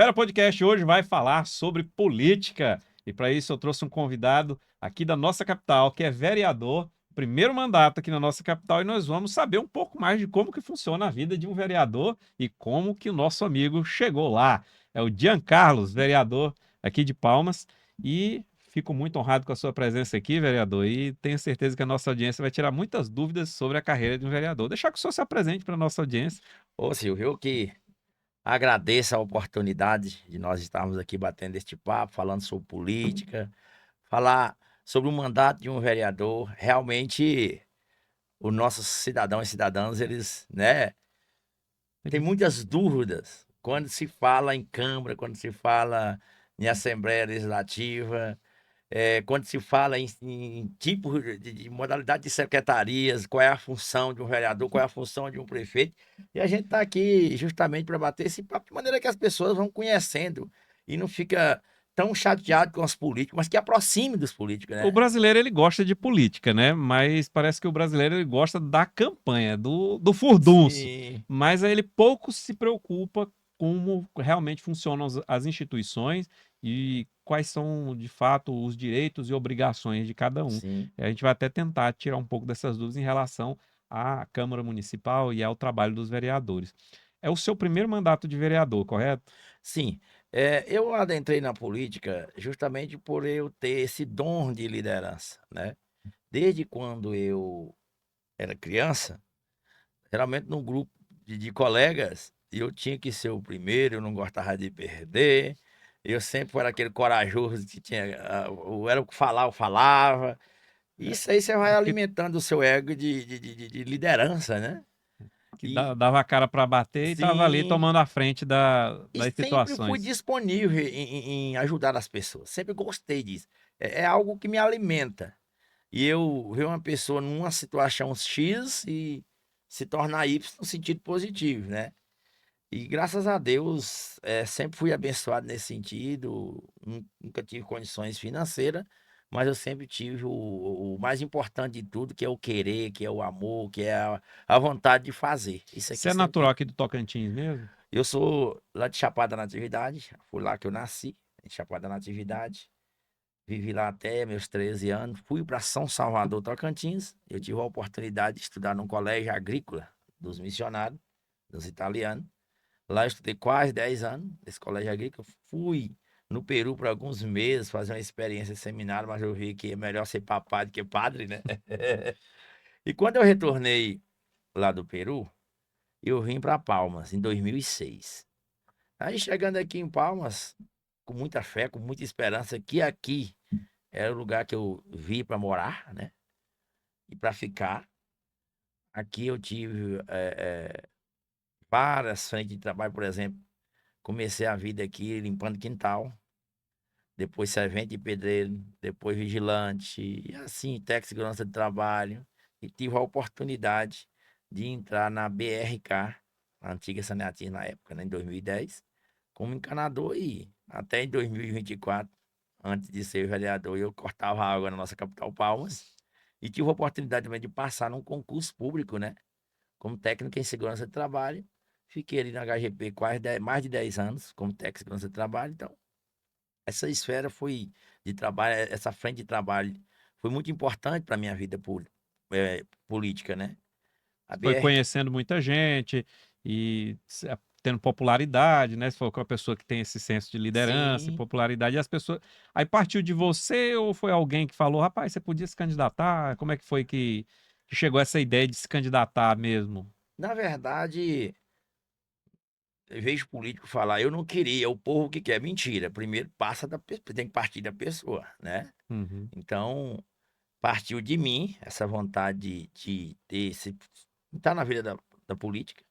Esfera Podcast hoje vai falar sobre política. E para isso eu trouxe um convidado aqui da nossa capital, que é vereador, primeiro mandato aqui na nossa capital, e nós vamos saber um pouco mais de como que funciona a vida de um vereador e como que o nosso amigo chegou lá. É o Giancarlos, vereador aqui de Palmas, e fico muito honrado com a sua presença aqui, vereador, e tenho certeza que a nossa audiência vai tirar muitas dúvidas sobre a carreira de um vereador. Deixar que o senhor se apresente para a nossa audiência. Ô Silvio, eu que agradeço a oportunidade de nós estarmos aqui batendo este papo, falando sobre política, falar sobre o mandato de um vereador. Realmente, os nossos cidadãos e cidadãs, eles, né, têm muitas dúvidas quando se fala em Câmara, quando se fala em Assembleia Legislativa. Quando se fala em tipo de modalidade de secretarias, qual é a função de um vereador, qual é a função de um prefeito, e a gente está aqui justamente para bater esse papo de maneira que as pessoas vão conhecendo e não fica tão chateado com os políticos, mas que aproxime dos políticos, O né? brasileiro ele gosta de política, né? Mas parece que o brasileiro ele gosta da campanha, do furdunço. Sim, Mas aí ele pouco se preocupa como realmente funcionam as instituições e quais são, de fato, os direitos e obrigações de cada um. sim, A gente vai até tentar tirar um pouco dessas dúvidas em relação à Câmara Municipal e ao trabalho dos vereadores. É o seu primeiro mandato de vereador, correto? sim. Eu adentrei na política justamente por eu ter esse dom de liderança, né? Desde quando eu era criança, geralmente num grupo de colegas, eu tinha que ser o primeiro, eu não gostava de perder. Eu sempre era aquele corajoso que tinha, eu era o que falava, eu falava. Isso aí você vai Que, alimentando o seu ego de liderança, né? que E dava a cara para bater e estava ali sim, tomando a frente e das sempre fui situações. disponível em ajudar as pessoas. Sempre gostei disso. É algo que me alimenta. E eu ver uma pessoa numa situação X e se tornar Y no sentido positivo, né? E graças a Deus, sempre fui abençoado nesse sentido. Nunca tive condições financeiras, mas eu sempre tive o mais importante de tudo, que é o querer, que é o amor, que é a vontade de fazer. Isso Você aqui é natural sempre. aqui do Tocantins mesmo? Eu sou lá de Chapada da Natividade, foi lá que eu nasci, em Chapada da Natividade. Vivi lá até meus 13 anos. Fui para São Salvador, Tocantins. Eu tive a oportunidade de estudar num colégio agrícola dos missionários, dos italianos. Lá eu estudei quase 10 anos, nesse colégio agrícola. Fui no Peru por alguns meses fazer uma experiência de seminário, mas eu vi que é melhor ser papai do que padre, né? E quando eu retornei lá do Peru, eu vim para Palmas em 2006. Aí chegando aqui em Palmas, com muita fé, com muita esperança, que aqui era o lugar que eu vi para morar, né? E para ficar. Aqui eu tive várias frentes de trabalho, por exemplo. Comecei a vida aqui limpando quintal, depois servente de pedreiro, depois vigilante, e assim, técnico de segurança de trabalho. E tive a oportunidade de entrar na BRK, a antiga Saneatis na época, né, em 2010, como encanador e até em 2024, antes de ser vereador, eu cortava água na nossa capital Palmas. E tive a oportunidade também de passar num concurso público, né? Como técnico em segurança de trabalho. Fiquei ali na HGP mais de 10 anos como técnico em segurança de trabalho. Então, essa esfera foi de trabalho, essa frente de trabalho foi muito importante para a minha vida política, né? A Foi BR, conhecendo muita gente e tendo popularidade, né? Você falou que é uma pessoa que tem esse senso de liderança e sim. popularidade, e as pessoas. Aí partiu de você ou foi alguém que falou, rapaz, você podia se candidatar? Como é que foi que chegou essa ideia de se candidatar mesmo? Na verdade, eu vejo político falar, eu não queria, é o povo que quer. Mentira. Primeiro passa da pessoa, tem que partir da pessoa, né? Uhum. Então, partiu de mim essa vontade de ter esse, estar na vida da política.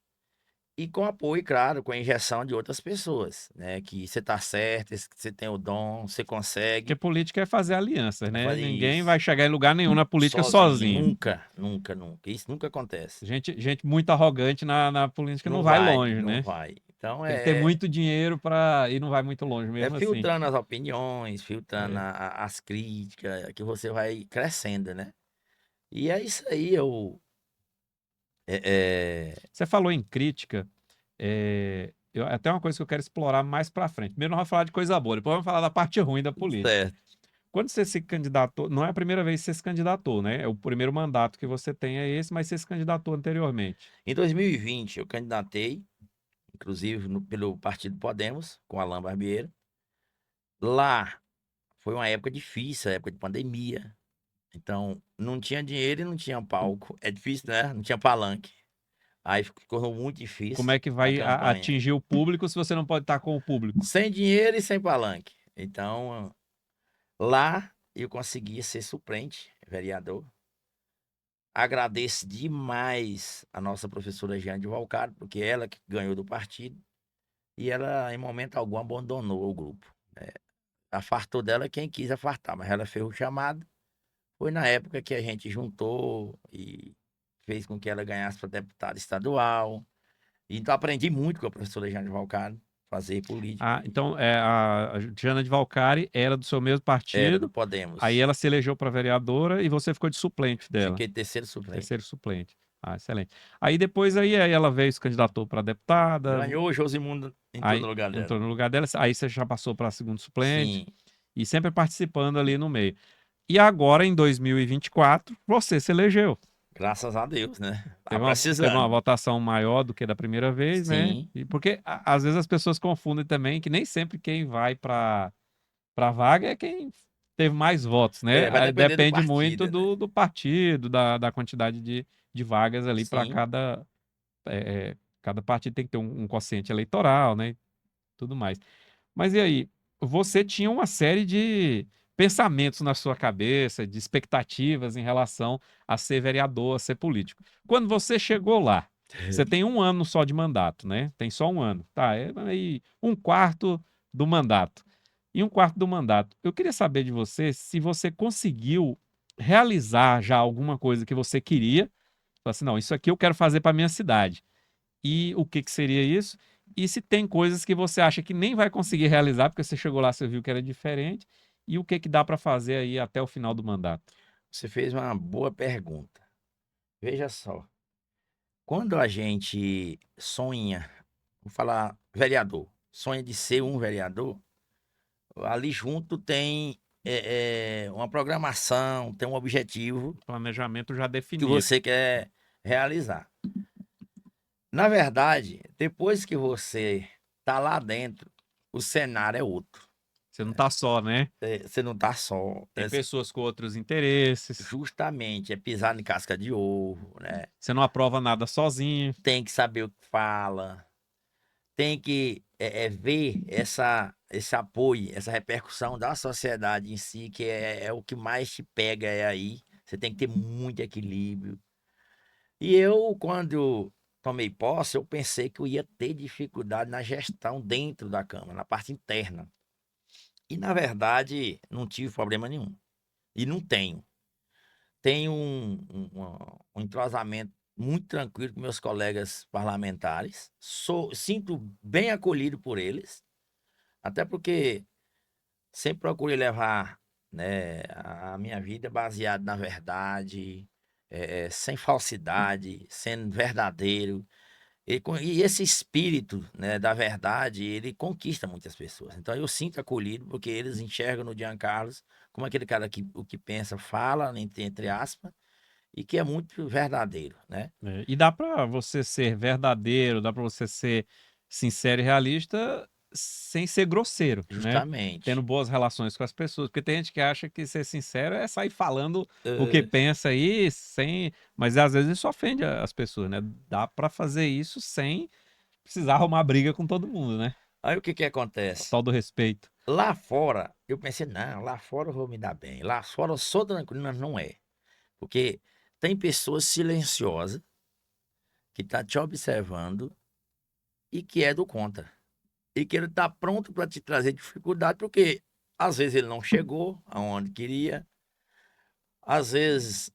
E com apoio, claro, com a injeção de outras pessoas, né? Que você tá certo, que você tem o dom, você Porque consegue política é fazer alianças, né? fazer Ninguém vai isso chegar em lugar nenhum na política sozinho. sozinho. Nunca, nunca, nunca. Isso nunca acontece. Gente muito arrogante na política não Não vai vai, longe, não né? vai. Então Tem que ter muito dinheiro para e não vai muito longe é mesmo assim. filtrando as opiniões, filtrando É. as críticas, que você vai crescendo, né? E é isso aí, eu. É, é, Você falou em crítica. É até uma coisa que eu quero explorar mais para frente. Primeiro nós vamos falar de coisa boa, depois vamos falar da parte ruim da política. Certo. Quando você se candidatou, não é a primeira vez que você se candidatou, né? É o primeiro mandato que você tem é esse, mas você se candidatou anteriormente. Em 2020, eu candidatei, inclusive pelo Partido Podemos, com Alain Barbeiro. Lá foi uma época difícil, época de pandemia. Então, não tinha dinheiro e não tinha palco. É difícil, né? Não tinha palanque. Aí ficou muito Como difícil é que a vai campanha. atingir o público se você não pode estar com o público? Sem dinheiro e sem palanque. Então, lá eu consegui ser suplente, vereador. Agradeço demais a nossa professora Jeane de Valcaro, porque ela que ganhou do partido e ela, em momento algum, abandonou o grupo. Afartou dela quem quis afartar, mas ela fez o chamado. Foi na época que a gente juntou e fez com que ela ganhasse para deputada estadual. Então aprendi muito com a professora Jeane de Valcaro, fazer política. Ah, então a Jana de Valcari era do seu mesmo Era do partido, aí Podemos. ela se elegeu para vereadora e você ficou de suplente dela, Fiquei terceiro suplente. terceiro suplente. Ah, excelente. Aí depois aí ela veio, se candidatou para deputada, Ganhou, o Josimundo entrou no aí lugar entrou dela. no lugar dela, aí você já passou para segundo suplente Sim, e sempre participando ali no meio. E agora, em 2024, você se elegeu. graças a Deus, né? Tá Teve uma precisando. votação maior do que da primeira vez, né? Sim. E porque às vezes as pessoas confundem também que nem sempre quem vai para vaga é quem teve mais votos, né? É, vai depender do Depende muito partido, né? do partido, da quantidade de vagas ali para Sim. cada partido tem que ter um quociente eleitoral, né? Tudo mais. Mas e aí? Você tinha uma série de pensamentos na sua cabeça, de expectativas em relação a ser vereador, a ser político. Quando você chegou lá, você tem um ano só de mandato, né? Tem só um ano. Tá, é aí um quarto do mandato. E um quarto do mandato. Eu queria saber de você se você conseguiu realizar já alguma coisa que você queria. Falar assim, não, isso aqui eu quero fazer para minha cidade. E o que que seria isso? E se tem coisas que você acha que nem vai conseguir realizar, porque você chegou lá, você viu que era diferente, e o que que dá para fazer aí até o final do mandato? Você fez uma boa pergunta. Veja só, quando a gente sonha, vou falar vereador, sonha de ser um vereador, ali junto tem uma programação, tem um objetivo Planejamento já que definido. você quer realizar. Na verdade, depois que você tá lá dentro, o cenário é outro. Você não tá só, né? Você não tá só. Tem pessoas com outros interesses. Justamente, é pisar em casca de ovo, né? Você não aprova nada sozinho. Tem que saber o que fala, tem que ver esse apoio, essa repercussão da sociedade em si, que é o que mais te pega aí. Você tem que ter muito equilíbrio. E eu, quando tomei posse, eu pensei que eu ia ter dificuldade na gestão dentro da Câmara, na parte interna. E, na verdade, não tive problema nenhum. E não tenho. Tenho um entrosamento muito tranquilo com meus colegas parlamentares. Sinto bem acolhido por eles, até porque sempre procurei levar, né, a minha vida baseada na verdade, sem falsidade, sendo verdadeiro. E esse espírito, né, da verdade, ele conquista muitas pessoas. Então eu sinto acolhido porque eles enxergam no Jean Carlos como aquele cara que o que pensa, fala, entre aspas, e que é muito verdadeiro, né? E dá para você ser verdadeiro, dá para você ser sincero e realista sem ser grosseiro, né? Tendo Justamente. boas relações com as pessoas, porque tem gente que acha que ser sincero é sair falando o que Hã, pensa aí, sem, mas às vezes isso ofende as pessoas, né? Dá para fazer isso sem precisar arrumar briga com todo mundo, né? aí o que que O acontece? tal do respeito. Lá fora, eu pensei: "Não, lá fora eu vou me dar bem, lá fora eu sou tranquilo", mas não é. Porque tem pessoas silenciosas que tá te observando e que é do contra. E que ele tá pronto para te trazer dificuldade, porque às vezes ele não chegou aonde queria, às vezes,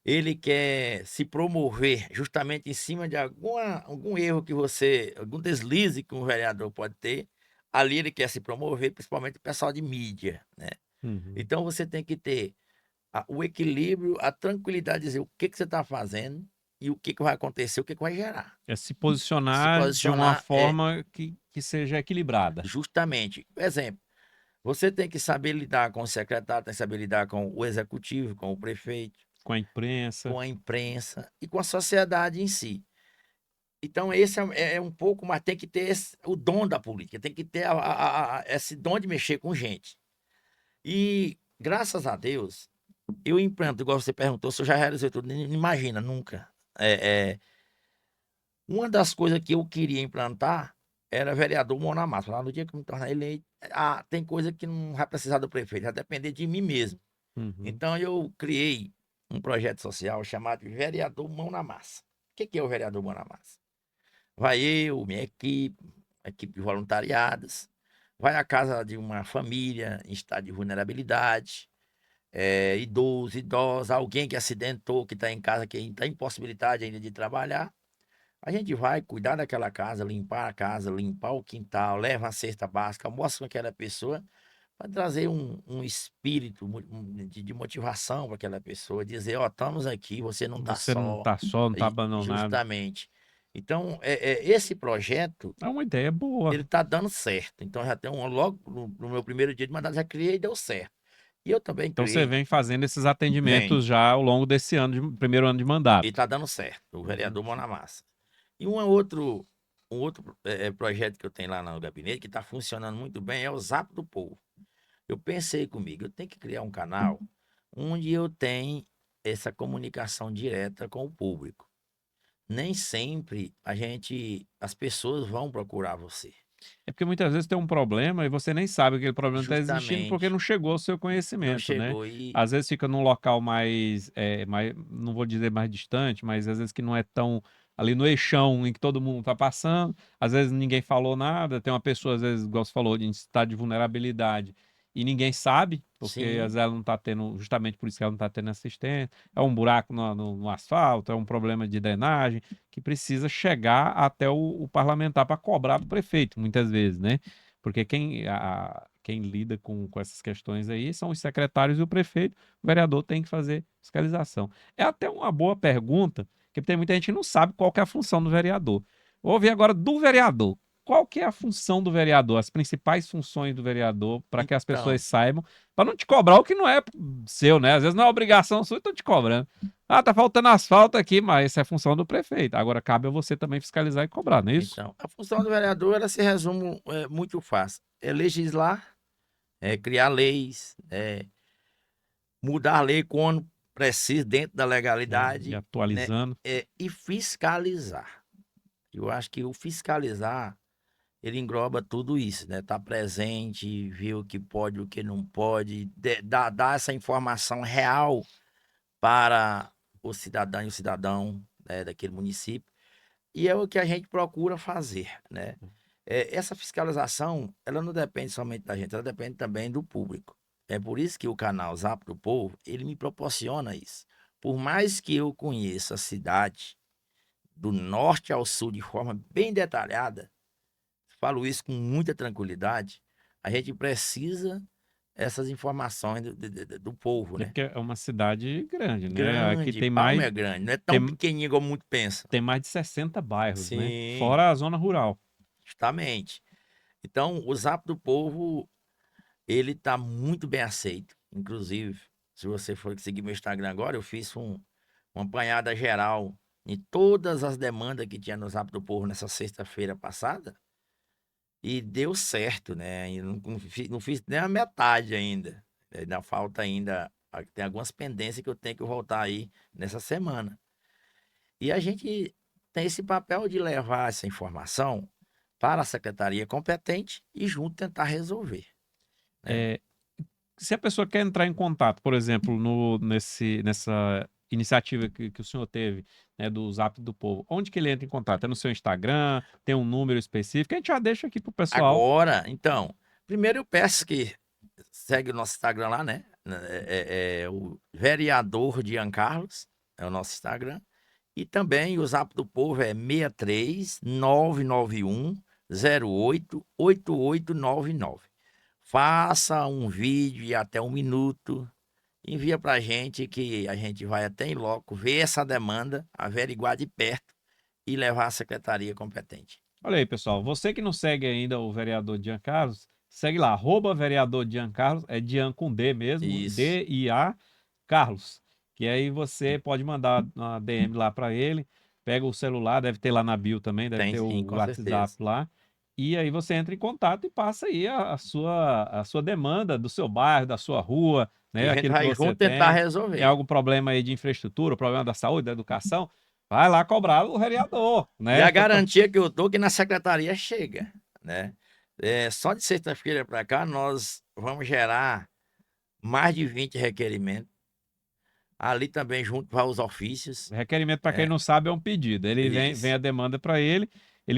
ele quer se promover justamente em cima de algum erro que você algum deslize que um vereador pode ter, ali ele quer se promover, principalmente o pessoal de mídia, né. Uhum. Então você tem que ter o equilíbrio, a tranquilidade de dizer o que que você está fazendo, e o que, que vai acontecer, o que, que vai gerar. É se Se posicionar de uma posicionar é forma que seja equilibrada. justamente. Exemplo, você tem que saber lidar com o secretário, tem que saber lidar com o executivo, com o prefeito, Com a imprensa. com a imprensa e com a sociedade em si. Então, esse é um pouco, mas tem que ter o dom da política, tem que ter esse dom de mexer com gente. E, graças a Deus, eu implanto, igual você perguntou, se eu já realizei tudo, imagina, nunca. Uma das coisas que eu queria implantar era vereador mão na massa. Lá no dia que eu me tornar eleito, tem coisa que não vai precisar do prefeito, vai depender de mim mesmo. Uhum. Então, eu criei um projeto social chamado Vereador Mão na Massa. O que é o vereador Mão na Massa? Vai eu, minha equipe de voluntariados, vai à casa de uma família em estado de vulnerabilidade, idoso, idosa, alguém que acidentou, que está em casa, que está impossibilidade ainda de trabalhar. A gente vai cuidar daquela casa, limpar a casa, limpar o quintal, leva a cesta básica, mostra com aquela pessoa para trazer um espírito de motivação para aquela pessoa, dizer, ó, estamos aqui, você não está Você não só, tá só, não tá e abandonado. justamente. Então, esse projeto, É uma ideia boa. ele tá dando certo. Então, já tem logo no meu primeiro dia de mandato, já criei e deu certo. E eu também Então você criei, vem fazendo esses vem, atendimentos já ao longo desse ano, primeiro ano de e mandato. tá dando certo, o Uhum. vereador Mão na Massa. E um outro projeto que eu tenho lá no gabinete, que está funcionando muito bem, é o Zap do Povo. Eu pensei comigo, eu tenho que criar um canal onde eu tenho essa comunicação direta com o público. Nem sempre as pessoas vão procurar você. É porque muitas vezes tem um problema e você nem sabe que aquele problema está existindo porque Justamente, não chegou ao seu não conhecimento, né? chegou e Às vezes fica num local mais, não vou dizer mais distante, mas às vezes que não é tão ali no eixão em que todo mundo está passando, às vezes ninguém falou nada, tem uma pessoa, às vezes, igual você falou, em estado de vulnerabilidade e ninguém sabe, porque às sim, vezes ela não está tendo, justamente por isso que ela não está tendo assistência, é um buraco no asfalto, é um problema de drenagem, que precisa chegar até o parlamentar para cobrar do prefeito, muitas vezes, né? Porque quem lida com essas questões aí são os secretários e o prefeito, o vereador tem que fazer fiscalização. É até uma boa pergunta, porque tem muita gente que não sabe qual que é a função do vereador. Vou ouvir agora do vereador. Qual que é a função do vereador, as principais funções do vereador, para que as então, pessoas saibam, para não te cobrar o que não é seu, né? Às vezes não é obrigação sua e estão te cobrando. Ah, tá faltando asfalto aqui, mas essa é a função do prefeito. Agora cabe a você também fiscalizar e cobrar, não é isso? a função do vereador, ela se resume muito fácil. É legislar, é criar leis, mudar a lei quando precisa, dentro da E legalidade, né? atualizando. E fiscalizar. Eu acho que o fiscalizar, ele engloba tudo isso, né? Tá presente, ver o que pode, o que não pode, dar essa informação real para o cidadão e o cidadão, né, daquele município. E é o que a gente procura fazer, né? Essa fiscalização, ela não depende somente da gente, ela depende também do público. É por isso que o canal Zap do Povo, ele me proporciona isso. Por mais que eu conheça a cidade do norte ao sul de forma bem detalhada, falo isso com muita tranquilidade, a gente precisa essas informações do povo, É né? porque é uma cidade grande, né? Aqui Grande, Palma é grande, não é tão tem, pequenininho como muito pensa. tem mais de 60 bairros, né? Sim, Fora a zona rural. justamente. Então, o Zap do Povo, ele tá muito bem aceito. Inclusive, se você for seguir meu Instagram agora, eu fiz uma apanhada geral em todas as demandas que tinha no Zap do Povo nessa sexta-feira passada. E deu certo, né? E não fiz nem a metade ainda. Ainda falta ainda. Tem algumas pendências que eu tenho que voltar aí nessa semana. E a gente tem esse papel de levar essa informação para a secretaria competente e junto tentar resolver, né? É, se a pessoa quer entrar em contato, por exemplo, nessa iniciativa que o senhor teve, né, do Zap do Povo, onde que ele entra em contato? É no seu Instagram? Tem um número específico? A gente já deixa aqui pro pessoal. Agora, então, primeiro eu peço que segue o nosso Instagram lá, né? É o vereador de Ian Carlos, é o nosso Instagram. E também o Zap do Povo é 63991 088899. Faça um vídeo de até 1 minuto envia para a gente que a gente vai até em loco, ver essa demanda, averiguar de perto e levar à secretaria competente. Olha aí, pessoal. Você que não segue ainda o vereador Dian Carlos, segue lá, vereador Dian Carlos, é Dian com D mesmo, Isso. D-I-A Carlos. Que aí você pode mandar uma DM lá para ele, pega o celular, deve ter lá na bio também, deve Tem ter sim, o com WhatsApp certeza. lá. E aí você entra em contato e passa aí a sua demanda do seu bairro, da sua rua, E né? a gente Aquilo que vai você junto tentar tem. Tem resolver. algum problema aí de infraestrutura, problema da saúde, da educação, vai lá cobrar o vereador, E né? a garantia que eu dou que na secretaria chega, né? Só de sexta-feira para cá, nós vamos gerar mais de 20 requerimentos. Ali também junto para os ofícios. Requerimento, para quem É, não sabe, é um pedido. Ele vem isso. a demanda para ele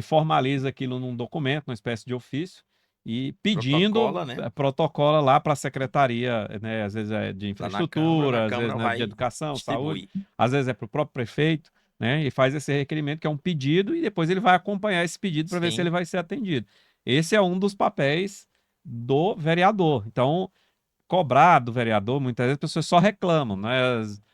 formaliza aquilo num documento, uma espécie de ofício, e pedindo, Protocola, né? protocola lá para a secretaria, né? Às vezes é de Lá na infraestrutura, às vezes Câmara né, de vai educação, saúde, distribuir. às vezes é para o próprio prefeito, né? E faz esse requerimento, que é um pedido, e depois ele vai acompanhar esse pedido para ver se ele Sim. vai ser atendido. Esse é um dos papéis do vereador. Então, cobrar do vereador, muitas vezes as pessoas só reclamam, né?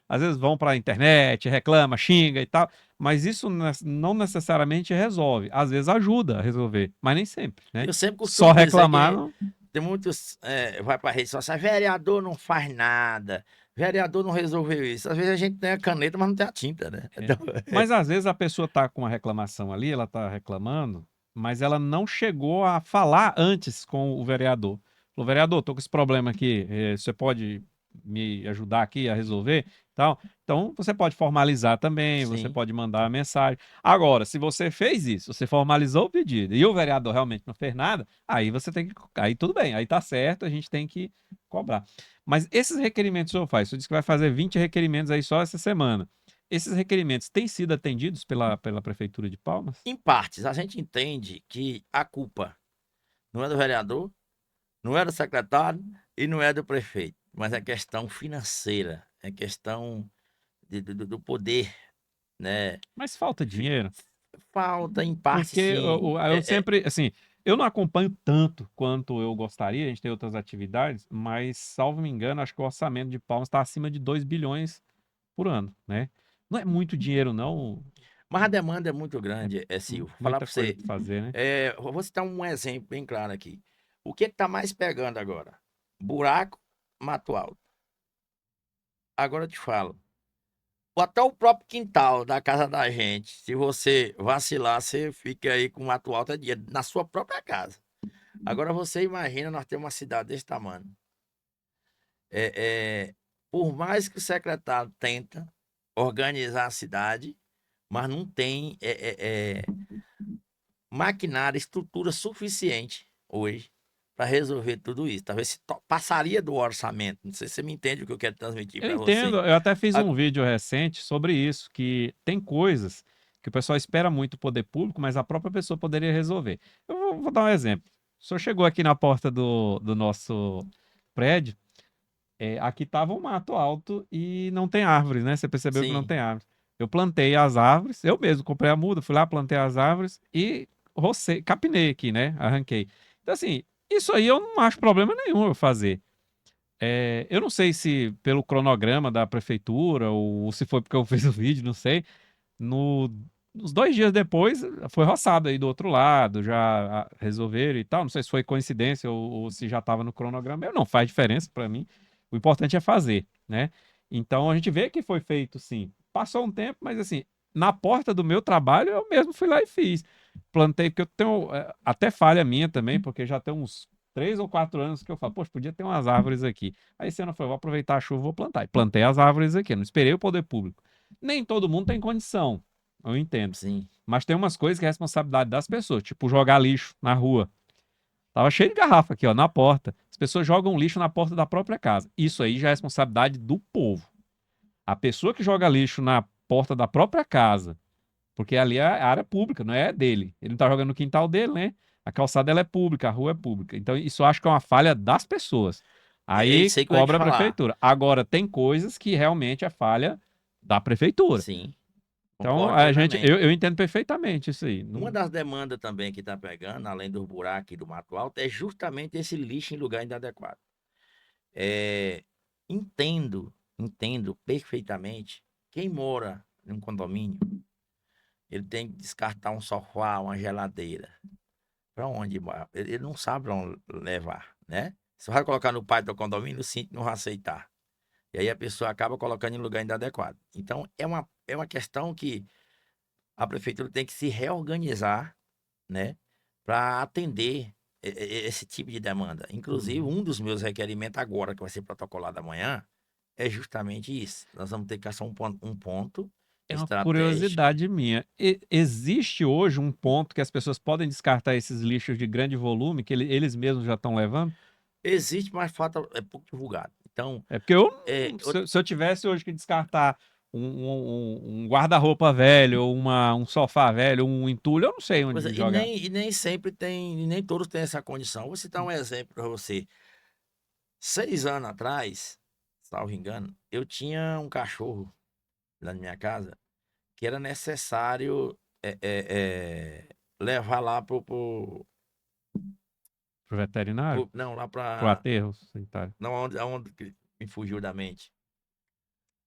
Às vezes vão para a internet, reclama, xinga e tal, mas isso não necessariamente resolve. Às vezes ajuda a resolver, mas nem sempre, né? Eu sempre Só costumo dizer reclamar que não. tem muitos, vai para a rede social, vereador não faz nada, vereador não resolveu isso. Às vezes a gente tem a caneta, mas não tem a tinta, né? É. Então, Mas às vezes a pessoa está com uma reclamação ali, ela está reclamando, mas ela não chegou a falar antes com o vereador. Falou, vereador, estou com esse problema aqui, você pode me ajudar aqui a resolver? Tal. Então, você pode formalizar também, você sim. pode mandar a mensagem. Agora, se você fez isso, você formalizou o pedido e o vereador realmente não fez nada, aí você tem que. Aí tudo bem, aí tá certo, a gente tem que cobrar. Mas esses requerimentos que o senhor faz, o senhor disse que vai fazer 20 requerimentos aí só essa semana. Esses requerimentos têm sido atendidos pela Prefeitura de Palmas? Em partes, a gente entende que a culpa não é do vereador, não é do secretário e não é do prefeito, mas é questão financeira, é questão do poder, né? Mas falta Fi- dinheiro? Falta em parte, Porque sim. eu sempre, assim, eu não acompanho tanto quanto eu gostaria, a gente tem outras atividades, mas, salvo me engano, acho que o orçamento de Palmas está acima de 2 bilhões por ano, né? Não é muito dinheiro, não. Mas a demanda é muito É grande, Silvio. Vou falar muita para coisa você, para fazer, né? eu vou citar um exemplo bem claro aqui. O que está mais pegando agora? Buraco, mato alto. Agora eu te falo. Até o próprio quintal da casa da gente, se você vacilar, você fica aí com mato alto na sua própria casa. Agora você imagina, nós temos uma cidade desse tamanho. É, é, por mais que o secretário tenta organizar a cidade, mas não tem maquinária, estrutura suficiente hoje para resolver tudo isso. Talvez passaria do orçamento. Não sei se você me entende o que eu quero transmitir Eu para você. entendo, eu até fiz um Ago- vídeo recente sobre isso, que tem coisas que o pessoal espera muito o poder público, mas a própria pessoa poderia resolver. Eu vou dar um exemplo. O senhor chegou aqui na porta do nosso prédio, aqui estava um mato alto e não tem árvores, né? Você percebeu que não Sim, tem árvores. Eu plantei as árvores, eu mesmo comprei a muda, fui lá, plantei as árvores e rocei, capinei aqui, né? Arranquei. Então, assim, isso aí eu não acho problema nenhum eu fazer. Eu não sei se pelo cronograma da prefeitura ou se foi porque eu fiz o vídeo, não sei. No, Uns 2 dias depois foi roçado aí do outro lado, já resolveram e tal. Não sei se foi coincidência ou se já estava no cronograma. Não faz diferença para mim. O importante é fazer, né? Então a gente vê que foi feito sim. Passou um tempo, mas assim, na porta do meu trabalho eu mesmo fui lá e fiz. Plantei, porque eu tenho até falha minha também, porque já tem uns 3 ou 4 anos que eu falo, poxa, podia ter umas árvores aqui. Aí esse ano eu falei, vou aproveitar a chuva, vou plantar. E plantei as árvores aqui, eu não esperei o poder público. Nem todo mundo tem condição, eu entendo. sim. Mas tem umas coisas que é responsabilidade das pessoas, tipo jogar lixo na rua. Tava cheio de garrafa aqui, ó, na porta. As pessoas jogam lixo na porta da própria casa. Isso aí já é responsabilidade do povo. A pessoa que joga lixo na porta da própria casa, porque ali é a área pública, não é dele. Ele não tá jogando no quintal dele, né? A calçada ela é pública, a rua é pública. Então isso eu acho que é uma falha das pessoas. É Aí isso aí que eu ia te cobra a falar. prefeitura. Agora tem coisas que realmente é falha da prefeitura. Sim, Então, concordo a gente, plenamente. eu entendo perfeitamente isso aí. Uma das demandas também que está pegando, além dos buracos e do mato alto, é justamente esse lixo em lugar inadequado. É, entendo perfeitamente. Quem mora num condomínio, ele tem que descartar um sofá, uma geladeira. Para onde? Ele não sabe para onde levar, né? Você vai colocar no pátio do condomínio, o síndico não vai aceitar. E aí a pessoa acaba colocando em lugar inadequado. Então, é uma questão que a prefeitura tem que se reorganizar, né? Para atender esse tipo de demanda. Inclusive, Uhum. um dos meus requerimentos agora, que vai ser protocolado amanhã, é justamente isso. Nós vamos ter que achar um ponto É uma estratégico. curiosidade minha. Existe hoje um ponto que as pessoas podem descartar esses lixos de grande volume, que eles mesmos já estão levando? Existe, mas falta, é pouco divulgado. Então, É porque eu, é, se eu tivesse hoje que descartar um guarda-roupa velho, ou um sofá velho, um entulho, eu não sei pois é, onde e jogar. nem sempre tem, e nem todos têm essa condição. Vou citar um exemplo para você. 6 anos atrás, salvo engano, eu tinha um cachorro lá na minha casa que era necessário levar lá Pro veterinário? não, lá Pro para, aterro sanitário? não, aonde que me fugiu da mente.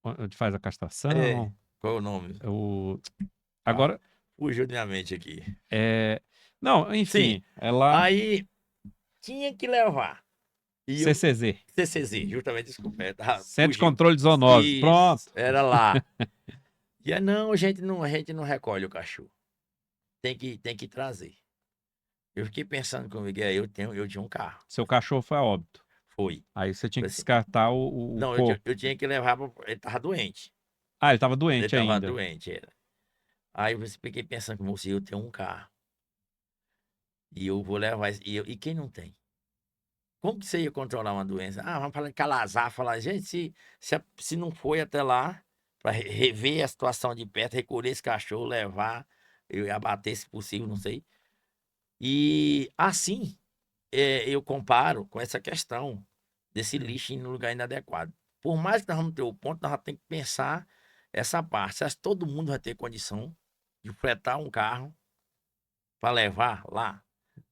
Onde faz a É, castração? qual é o nome? O... Ah, Agora, fugiu da minha mente aqui. é... Não, Sim, enfim, é lá aí tinha que levar. E eu, CCZ. CCZ, justamente, desculpa, Centro de fugiu. Controle de Zoonose. Isso, Pronto. era lá. E é, não, a gente não recolhe o cachorro. Tem que trazer. Eu fiquei pensando comigo, eu tinha um carro. Seu cachorro foi a óbito. Foi. Aí você tinha que Assim, descartar o não, eu corpo. tinha que levar, ele tava doente. Ah, ele estava Ele doente tava ainda. doente, era. Aí eu fiquei pensando com você, eu tenho um carro. E eu vou levar, e quem não tem? Como que você ia controlar uma doença? Ah, vamos falar de calazar, falar, gente, se não foi até lá, para rever a situação de perto, recolher esse cachorro, levar, eu abater se possível, não sei. E assim, eu comparo com essa questão desse lixo no lugar inadequado. Por mais que nós vamos ter o ponto, nós temos que pensar essa parte. Você acha que todo mundo vai ter condição de fretar um carro para levar lá?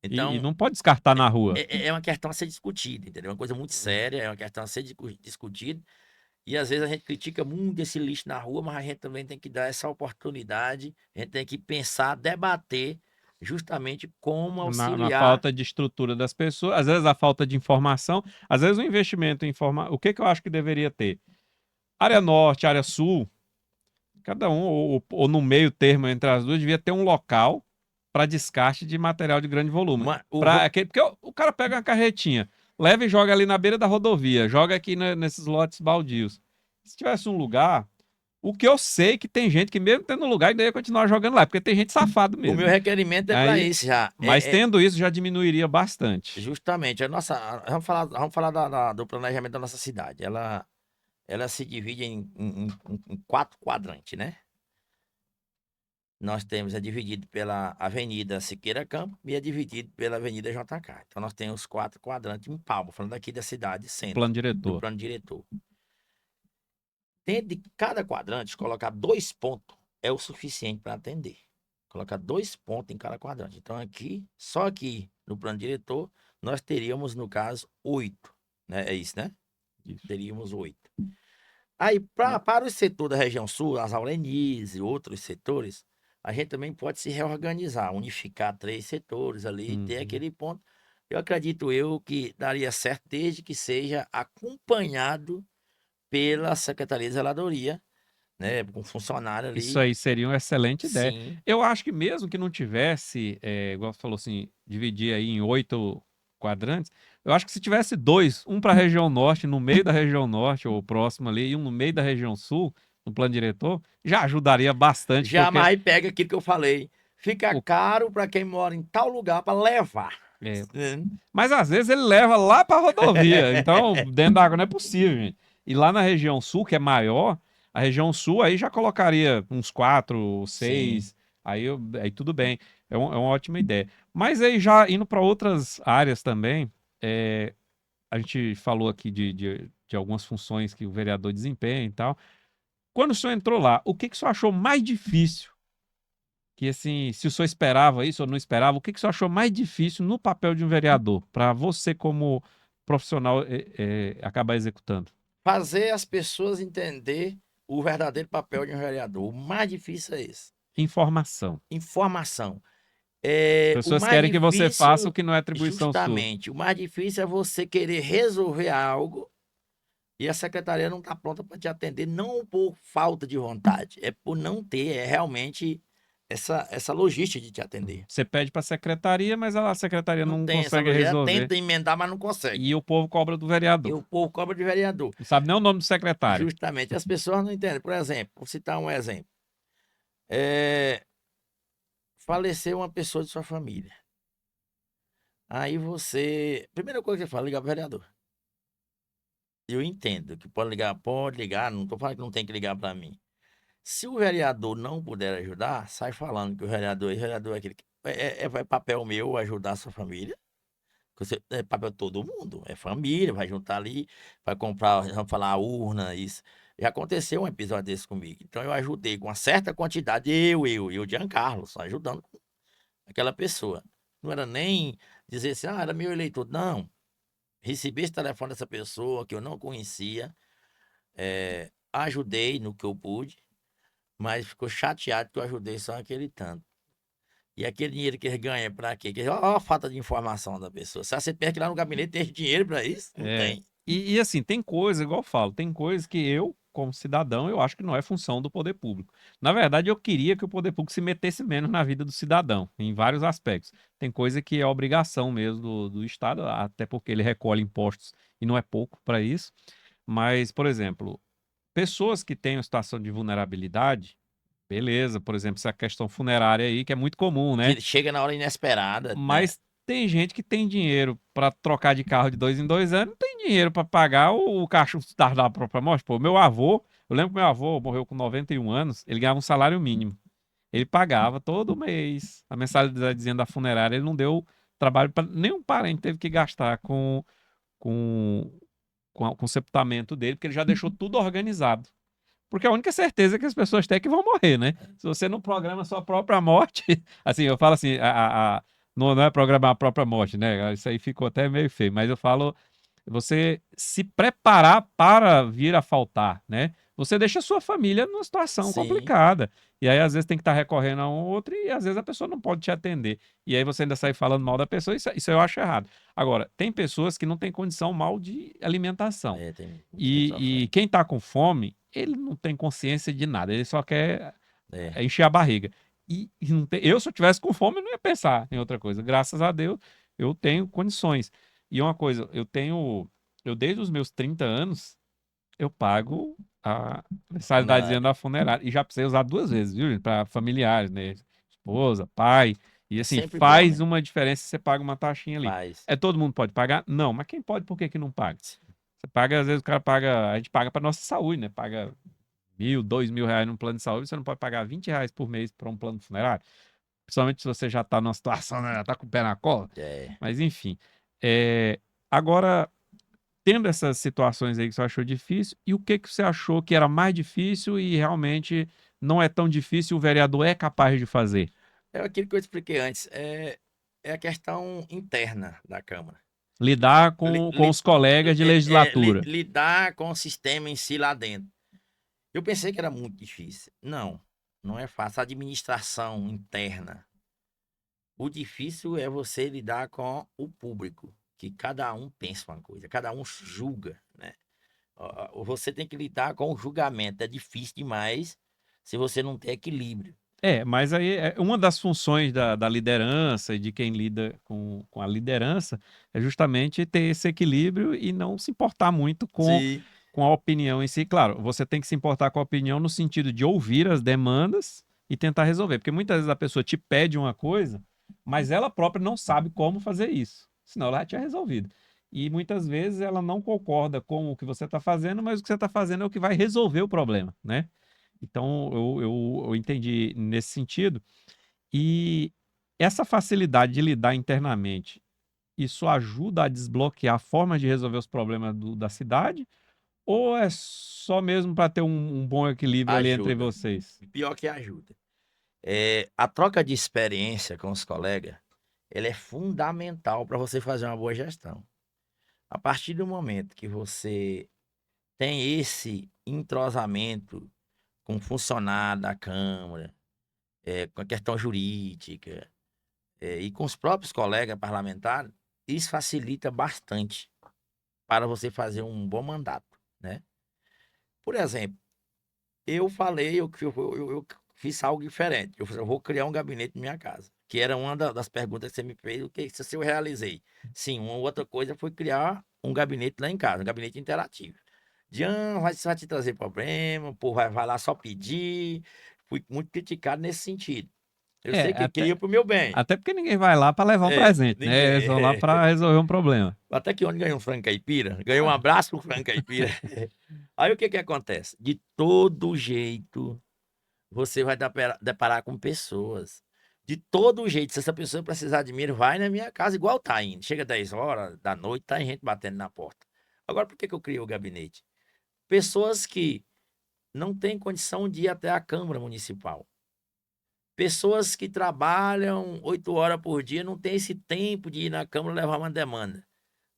E Então, não pode descartar é, na rua. é uma questão a ser discutida, entendeu? É uma coisa muito séria, é uma questão a ser discutida. E às vezes a gente critica muito esse lixo na rua, mas a gente também tem que dar essa oportunidade, a gente tem que pensar, debater justamente como Na auxiliar. falta de estrutura das pessoas, às vezes a falta de informação, às vezes o investimento em informação. O que, que eu acho que deveria ter? Área norte, área sul, cada um, ou no meio termo entre as duas, devia ter um local para descarte de material de grande volume. Uma, o, Pra, porque o cara pega uma carretinha, leva e joga ali na beira da rodovia, joga aqui nesses lotes baldios. Se tivesse um lugar, o que eu sei que tem gente que mesmo tendo lugar ainda ia continuar jogando lá, porque tem gente safado o meu mesmo. requerimento é para Aí, isso já. mas tendo isso já diminuiria bastante. Justamente, vamos falar do planejamento da nossa cidade. Ela se divide em 4 quadrantes, né? Nós temos, é dividido pela Avenida Siqueira Campos e é dividido pela Avenida JK. Então nós temos 4 quadrantes em Palma, falando aqui da cidade centro, Plano do diretor. plano diretor. Dentro de cada quadrante, colocar 2 pontos é o suficiente para atender. Colocar 2 pontos em cada quadrante. Então aqui, só aqui no plano diretor, nós teríamos, no caso, 8. Né? É isso, né? Isso. Teríamos 8. Aí, para o setor da região sul, as Aurenias e outros setores, a gente também pode se reorganizar, unificar 3 setores ali, ter Uhum. aquele ponto. Eu acredito que daria certo desde que seja acompanhado pela Secretaria de Zeladoria, né? Com funcionário Isso ali. aí seria uma excelente ideia. Sim, Eu acho que mesmo que não tivesse, igual você falou assim, dividir aí em 8 quadrantes, eu acho que se tivesse dois, um para a região norte, no meio da região norte, ou próximo ali, e um no meio da região sul, no plano diretor, já ajudaria bastante, já porque mais pega aquilo que eu falei. Fica o, caro para quem mora em tal lugar para levar. é, Né? mas às vezes ele leva lá para a rodovia, então dentro da água não é possível, gente. E lá na região sul, que é maior, a região sul aí já colocaria uns 4, Sim. 6, aí tudo bem, é uma ótima ideia. Mas aí já indo para outras áreas também, a gente falou aqui de algumas funções que o vereador desempenha e tal. Quando o senhor entrou lá, o que que o senhor achou mais difícil? Que assim, se o senhor esperava isso ou não esperava, o que que o senhor achou mais difícil no papel de um vereador, para você como profissional acabar executando? fazer as pessoas entender o verdadeiro papel de um vereador. O mais difícil é esse. Informação. Informação. As O pessoas mais querem que você faça o difícil, que não é atribuição sua. justamente, o mais difícil é você querer resolver algo e a secretaria não está pronta para te atender, não por falta de vontade, é por não ter realmente essa logística de te atender. Você pede para a secretaria, mas a secretaria Não não tem essa consegue logística, resolver. tenta emendar, mas não consegue. E o povo cobra do E vereador. o povo cobra de vereador. Não sabe nem o nome do secretário. Justamente, as pessoas não entendem. Por exemplo, vou citar um exemplo. É, faleceu uma pessoa de sua família. Aí você. Primeira coisa que você fala, ligar pro vereador. Eu entendo que pode ligar, não tô falando que não tem que ligar para mim. Se o vereador não puder ajudar, sai falando que o vereador é aquele que. É papel meu ajudar a sua família. É papel de todo mundo. É família, vai juntar ali, vai comprar, vamos falar, a urna, isso. Já aconteceu um episódio desse comigo. Então eu ajudei com uma certa quantidade, eu, Giancarlo, só ajudando aquela pessoa. Não era nem dizer assim, era meu eleitor. Não. Recebi esse telefone dessa pessoa que eu não conhecia, ajudei no que eu pude, mas ficou chateado que eu ajudei só aquele tanto. E aquele dinheiro que ele ganha para quê? Olha a falta de informação da pessoa. Se você pensa que lá no gabinete tem dinheiro para isso? Não tem. E assim, tem coisa, igual eu falo, tem coisa que eu, como cidadão, eu acho que não é função do poder público. Na verdade, eu queria que o poder público se metesse menos na vida do cidadão, em vários aspectos. Tem coisa que é obrigação mesmo do Estado, até porque ele recolhe impostos e não é pouco para isso. Mas, por exemplo, pessoas que têm uma situação de vulnerabilidade, beleza, por exemplo, essa questão funerária aí, que é muito comum, né? Que chega na hora inesperada, né? Mas tem gente que tem dinheiro para trocar de carro de 2 em 2 anos, não tem dinheiro para pagar o cachorro da própria morte. Pô, meu avô, eu lembro que meu avô morreu com 91 anos, ele ganhava um salário mínimo. Ele pagava todo mês a mensalidadezinha da funerária, ele não deu trabalho para nenhum parente teve que gastar com, com o sepultamento dele, porque ele já deixou tudo organizado. Porque a única certeza que as pessoas têm é que vão morrer, né? Se você não programa a sua própria morte, assim, eu falo assim, não é programar a própria morte, né? Isso aí ficou até meio feio, mas eu falo você se preparar para vir a faltar, né? Você deixa a sua família numa situação Sim. complicada. E aí, às vezes, tem que estar recorrendo a um outro e, às vezes, a pessoa não pode te atender. E aí, você ainda sai falando mal da pessoa, isso eu acho errado. Agora, tem pessoas que não têm condição mal de alimentação. Tem muita gente E sofrendo. quem está com fome, ele não tem consciência de nada, ele só quer É. encher a barriga. E não tem, eu, se eu tivesse com fome, eu não ia pensar em outra coisa. Graças a Deus, eu tenho condições. E uma coisa, eu desde os meus 30 anos, eu pago a mensalidadezinha Funerária. da funerária. E já precisei usar 2 vezes, viu, para familiares, né? Esposa, pai. E É assim, sempre bom, faz né? uma diferença se você paga uma taxinha ali. Faz. É todo mundo pode pagar? Não, mas quem pode, por que que não paga? Você paga, às vezes o cara paga, a gente paga para nossa saúde, né? Paga 1.000, 2.000 reais num plano de saúde, você não pode pagar 20 reais por mês para um plano funerário. Principalmente se você já está numa situação, né? Já tá com o pé na cola. É. Mas enfim. É, agora, tendo essas situações aí que você achou difícil, e o que que você achou que era mais difícil e realmente não é tão difícil, o vereador é capaz de fazer? É aquilo que eu expliquei antes. É a questão interna da Câmara. Lidar com os colegas de legislatura. Lidar com o sistema em si lá dentro. Eu pensei que era muito difícil. Não, não é fácil. A administração interna. O difícil é você lidar com o público, que cada um pensa uma coisa, cada um julga, né? Você tem que lidar com o julgamento. É difícil demais se você não tem equilíbrio. Mas aí uma das funções da liderança e de quem lida com a liderança é justamente ter esse equilíbrio e não se importar muito Sim. com a opinião em si. Claro, você tem que se importar com a opinião no sentido de ouvir as demandas e tentar resolver, porque muitas vezes a pessoa te pede uma coisa, mas ela própria não sabe como fazer isso, senão ela já tinha resolvido. E muitas vezes ela não concorda com o que você está fazendo, mas o que você está fazendo é o que vai resolver o problema, né? Então, eu entendi nesse sentido. E essa facilidade de lidar internamente, isso ajuda a desbloquear a forma de resolver os problemas da cidade? Ou é só mesmo para ter um bom equilíbrio ali entre Ajuda. vocês? Pior que ajuda. A troca de experiência com os colegas, ela é fundamental para você fazer uma boa gestão. A partir do momento que você tem esse entrosamento com o funcionário da Câmara, com a questão jurídica, e com os próprios colegas parlamentares, isso facilita bastante para você fazer um bom mandato, né? Por exemplo, eu falei, eu fiz algo diferente. Eu falei, eu vou criar um gabinete na minha casa, que era uma das perguntas que você me fez, o que se eu realizei. Sim, uma outra coisa foi criar um gabinete lá em casa, um gabinete interativo. Jean, vai te trazer problema, o povo vai lá só pedir. Fui muito criticado nesse sentido. Eu É, sei que até, cria para o meu bem. até porque ninguém vai lá para levar um É, presente, né? Eles ninguém. vão lá para resolver um problema. Até que onde ganhou um frango caipira, ganhou um abraço com frango caipira. Aí o que que acontece? De todo jeito, você vai deparar com pessoas. De todo jeito, se essa pessoa precisar de mim, vai na minha casa, igual tá indo. Chega 10 horas da noite, tá gente batendo na porta. Agora, por que que eu criei o gabinete? Pessoas que não têm condição de ir até a Câmara Municipal. Pessoas que trabalham 8 horas por dia, não tem esse tempo de ir na Câmara levar uma demanda.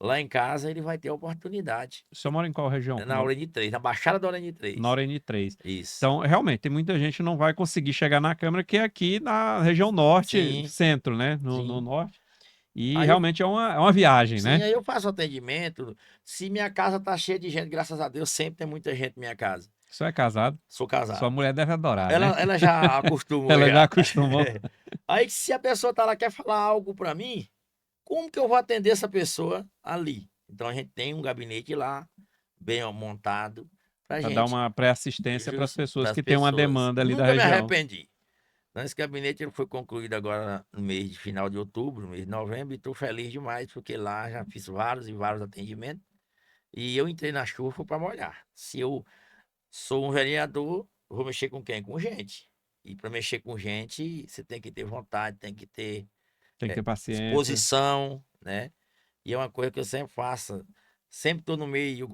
Lá em casa ele vai ter a oportunidade. O senhor mora em qual região? Na ON3, na Baixada da ON3. Na ON3. Isso. Então, realmente, tem muita gente que não vai conseguir chegar na Câmara, que é aqui na região norte, Sim, centro, né? No sim. norte. E Aí eu, realmente é uma viagem, sim, né? aí eu faço atendimento. Se minha casa tá cheia de gente, graças a Deus, sempre tem muita gente na minha casa. O senhor é casado, Sou sua casado. mulher deve adorar, né? Ela já acostumou Ela já já. acostumou. Aí se a pessoa tá lá quer falar algo para mim, como que eu vou atender essa pessoa ali? Então a gente tem um gabinete lá, bem montado, pra Para dar gente, uma pré-assistência para as pessoas para as que têm uma pessoas. demanda ali da Nunca me região. arrependi. Então, esse gabinete ele foi concluído agora no mês de final de outubro, no mês de novembro, e estou feliz demais, porque lá já fiz vários e vários atendimentos, e eu entrei na chuva para molhar. Se eu sou um vereador, eu vou mexer com quem? Com gente. E para mexer com gente, você tem que ter vontade, tem que ter Tem que ter paciência. disposição, né? E é uma coisa que eu sempre faço. Sempre estou no meio.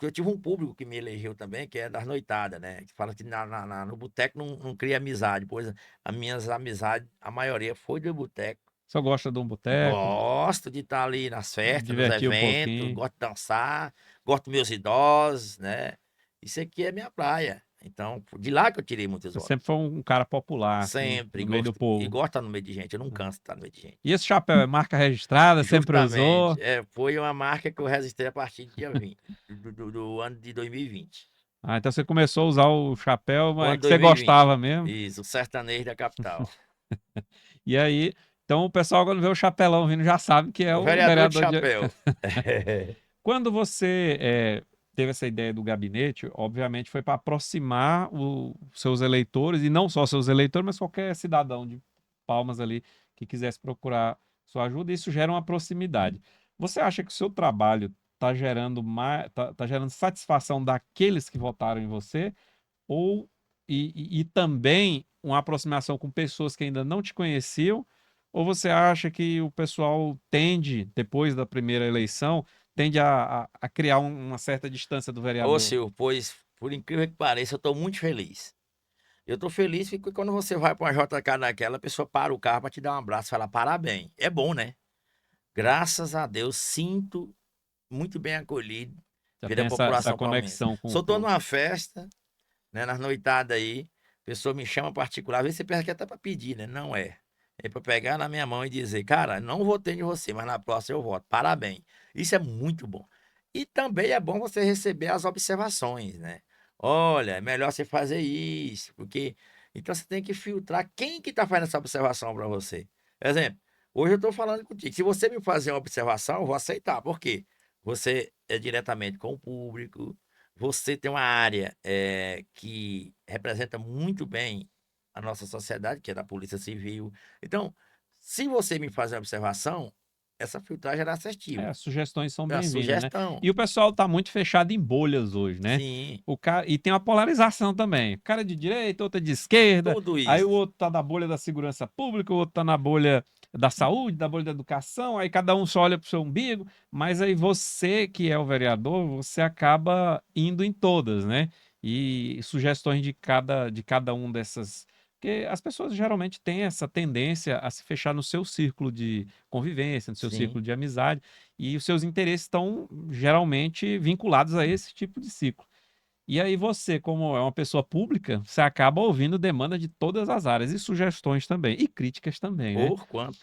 Eu tive um público que me elegeu também, que é das noitadas, né? Que fala que no boteco não cria amizade. Pois as minhas amizades, a maioria foi do boteco. O senhor gosta de um boteco? Gosto de estar ali nas festas, nos Divertir um eventos, pouquinho. gosto de dançar, gosto dos meus idosos, né? Isso aqui é minha praia. Então, de lá que eu tirei muitos Você votos. sempre foi um cara popular, assim, Sempre no meio do gosto. E povo. gosto de estar no meio de gente. Eu não canso de estar no meio de gente. E esse chapéu é marca registrada, sempre Justamente. usou? Foi uma marca que eu registrei a partir do dia 20, do ano de 2020. Ah, então você começou a usar o chapéu, O mas ano que você 2020. gostava mesmo. Isso, o sertanejo da capital. E aí, então o pessoal quando vê o chapelão vindo já sabe que é O o vereador de vereador de... chapéu. Quando você teve essa ideia do gabinete, obviamente foi para aproximar os seus eleitores, e não só seus eleitores, mas qualquer cidadão de Palmas ali que quisesse procurar sua ajuda, isso gera uma proximidade. Você acha que o seu trabalho está gerando tá gerando satisfação daqueles que votaram em você, ou e também uma aproximação com pessoas que ainda não te conheciam, ou você acha que o pessoal tende, depois da primeira eleição, tende a criar uma certa distância do Ô, vereador? Silvio, pois, por incrível que pareça, eu estou muito feliz. Eu estou feliz porque quando você vai para uma JK daquela, a pessoa para o carro para te dar um abraço e falar parabéns. É bom, né? Graças a Deus, sinto muito bem acolhido Já pela tem essa população palmense. conexão com Se eu o estou povo. numa festa, né, nas noitadas aí, a pessoa me chama particular, às vezes você pensa que é até para pedir, né? Não é. É para pegar na minha mão e dizer, cara, não votei em você, mas na próxima eu voto. Parabéns. Isso é muito bom. E também é bom você receber as observações, né? Olha, é melhor você fazer isso, porque então você tem que filtrar quem que tá fazendo essa observação para você. Exemplo, hoje eu estou falando contigo. Se você me fazer uma observação, eu vou aceitar. Por quê? Você é diretamente com o público, você tem uma área que representa muito bem a nossa sociedade, que é da Polícia Civil. Então, se você me fazer uma observação, essa filtragem era assertiva. As sugestões são É uma bem-vindas, né? sugestão. E o pessoal está muito fechado em bolhas hoje, né? Sim, E tem uma polarização também. O cara é de direita, outro é de esquerda, tudo aí o isso. outro tá na bolha da segurança pública, o outro tá na bolha da saúde, da bolha da educação, aí cada um só olha pro seu umbigo, mas aí você, que é o vereador, você acaba indo em todas, né? E sugestões de cada um Porque as pessoas geralmente têm essa tendência a se fechar no seu círculo de convivência, no seu Sim. círculo de amizade, e os seus interesses estão geralmente vinculados a esse tipo de ciclo. E aí você, como é uma pessoa pública, você acaba ouvindo demanda de todas as áreas e sugestões também, e críticas também, né? Por quanto?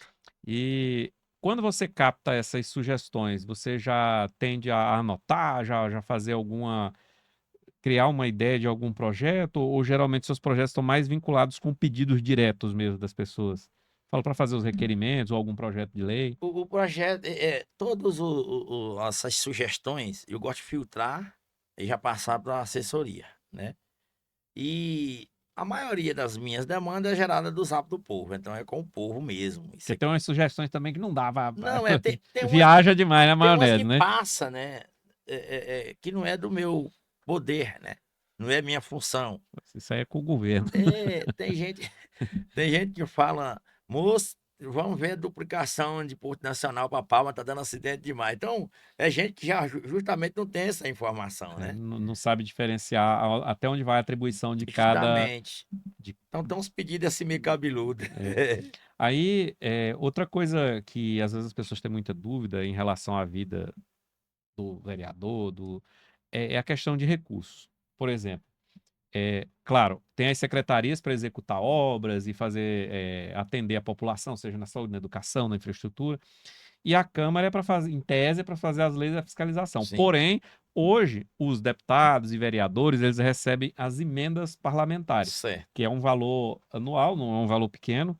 E quando você capta essas sugestões, você já tende a anotar, já fazer alguma, criar uma ideia de algum projeto, ou geralmente seus projetos estão mais vinculados com pedidos diretos mesmo das pessoas? Fala para fazer os requerimentos ou algum projeto de lei. O projeto, todas essas sugestões, eu gosto de filtrar e já passar para a assessoria, né? E a maioria das minhas demandas é gerada do Zap do Povo, então é com o povo mesmo. Isso Porque é... tem umas sugestões também que não dava. Não, Viaja demais na tem umas maionese, que né? passa, né? Que não é do meu poder, né? Não é minha função. Isso aí é com o governo. Tem gente, tem gente que fala, moço, vamos ver a duplicação de Porto Nacional para Palma, tá dando acidente demais. Então, é gente que já justamente não tem essa informação, É, né? não sabe diferenciar até onde vai a atribuição de cada. Justamente. de- Então, tem uns pedidos assim meio cabeludo. é. Aí, outra coisa que às vezes as pessoas têm muita dúvida em relação à vida do vereador, é a questão de recursos. Por exemplo, claro, tem as secretarias para executar obras e fazer, atender a população, seja na saúde, na educação, na infraestrutura. E a Câmara é para fazer, em tese, é para fazer as leis da fiscalização. Sim, Porém, hoje, os deputados e vereadores, eles recebem as emendas parlamentares, certo. que é um valor anual, não é um valor pequeno,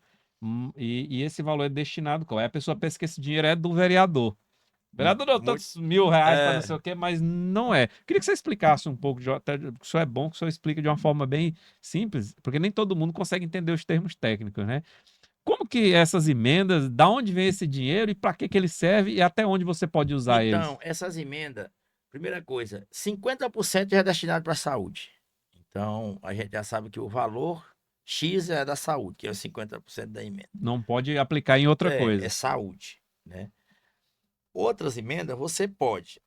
e esse valor é destinado, aí a pessoa pensa que esse dinheiro é do vereador. Vereador, deu Muito, tantos R$ 1.000 para não é, sei o quê, mas não é. Queria que você explicasse um pouco, até, isso é bom que o senhor explique de uma forma bem simples, porque nem todo mundo consegue entender os termos técnicos, né? Como que essas emendas, da onde vem esse dinheiro e para que ele serve e até onde você pode usar eles? então, essas emendas, primeira coisa, 50% já é destinado para a saúde. Então, a gente já sabe que o valor X é da saúde, que é os 50% da emenda. Não pode aplicar em outra É coisa. saúde, né? Outras emendas você pode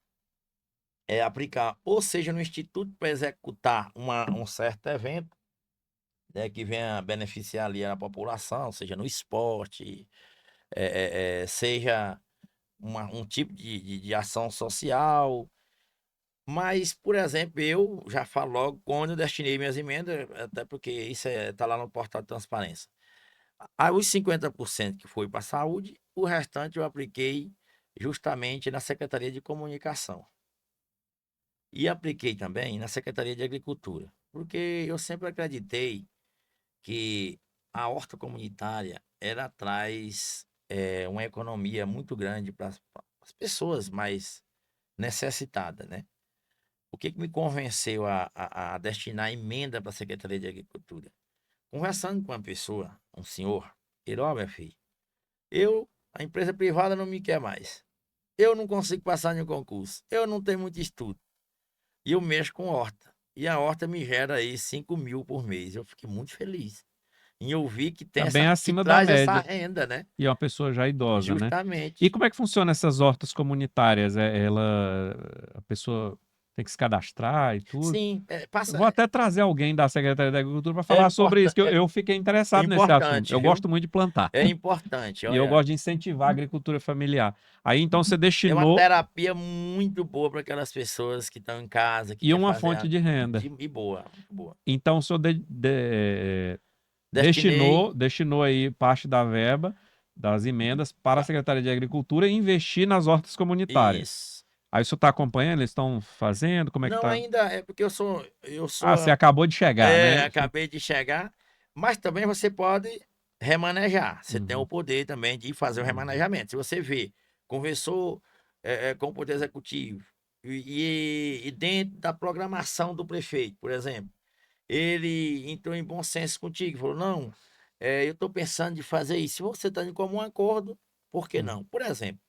aplicar, ou seja, no instituto para executar um certo evento, né, que venha beneficiar ali a população, seja no esporte, seja um tipo de ação social. Mas, por exemplo, eu já falo logo quando eu destinei minhas emendas, até porque isso está lá no portal de transparência. Aí os 50% que foi para a saúde, o restante eu apliquei justamente na Secretaria de Comunicação. E apliquei também na Secretaria de Agricultura, porque eu sempre acreditei que a horta comunitária ela traz uma economia muito grande para as pessoas mais necessitadas, né? O que me convenceu a destinar emenda para a Secretaria de Agricultura? Conversando com uma pessoa, um senhor, ele, ó, meu filho, a empresa privada não me quer mais. Eu não consigo passar em um concurso. Eu não tenho muito estudo. E eu mexo com horta. E a horta me gera aí 5.000 por mês. Eu fiquei muito feliz em ouvir que Está bem que acima da traz essa média. renda, né? E é uma pessoa já idosa, né? E Justamente. como é que funciona essas hortas comunitárias? A pessoa tem que se cadastrar e tudo? Sim, Eu vou até trazer alguém da Secretaria da Agricultura para falar sobre isso, importa, que eu fiquei interessado nesse assunto. importante, Eu viu? gosto muito de plantar. É importante, E eu olha. gosto de incentivar a agricultura familiar. Aí então você É uma destinou terapia muito boa para aquelas pessoas que estão em casa, que e quer uma fazer fonte de renda. e boa, muito boa. Então o senhor Destinei destinou aí parte da verba das emendas para a pra- Secretaria de Agricultura e investir nas hortas comunitárias. isso. Aí o senhor está acompanhando? Eles estão fazendo? Como é que Não tá? ainda é porque eu sou Ah, você acabou de chegar, né? acabei de chegar, mas também você pode remanejar. Você tem o Uhum, poder também de fazer o uhum. remanejamento. Se você vê, conversou com o Poder Executivo e dentro da programação do prefeito, por exemplo, ele entrou em bom senso contigo, falou, não, eu estou pensando de fazer isso. Se você está em comum acordo, por que Uhum. não? Por exemplo,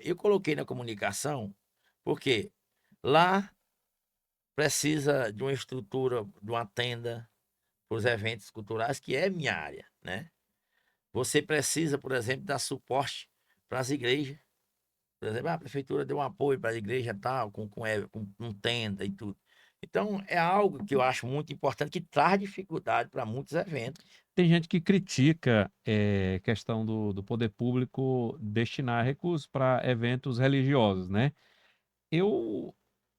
eu coloquei na comunicação, porque lá precisa de uma estrutura, de uma tenda para os eventos culturais, que é minha área, né? Você precisa, por exemplo, dar suporte para as igrejas. Por exemplo, a prefeitura deu um apoio para a igreja tal, com tenda e tudo. Então, é algo que eu acho muito importante, que traz dificuldade para muitos eventos. Tem gente que critica questão do poder público destinar recursos para eventos religiosos, né? Eu,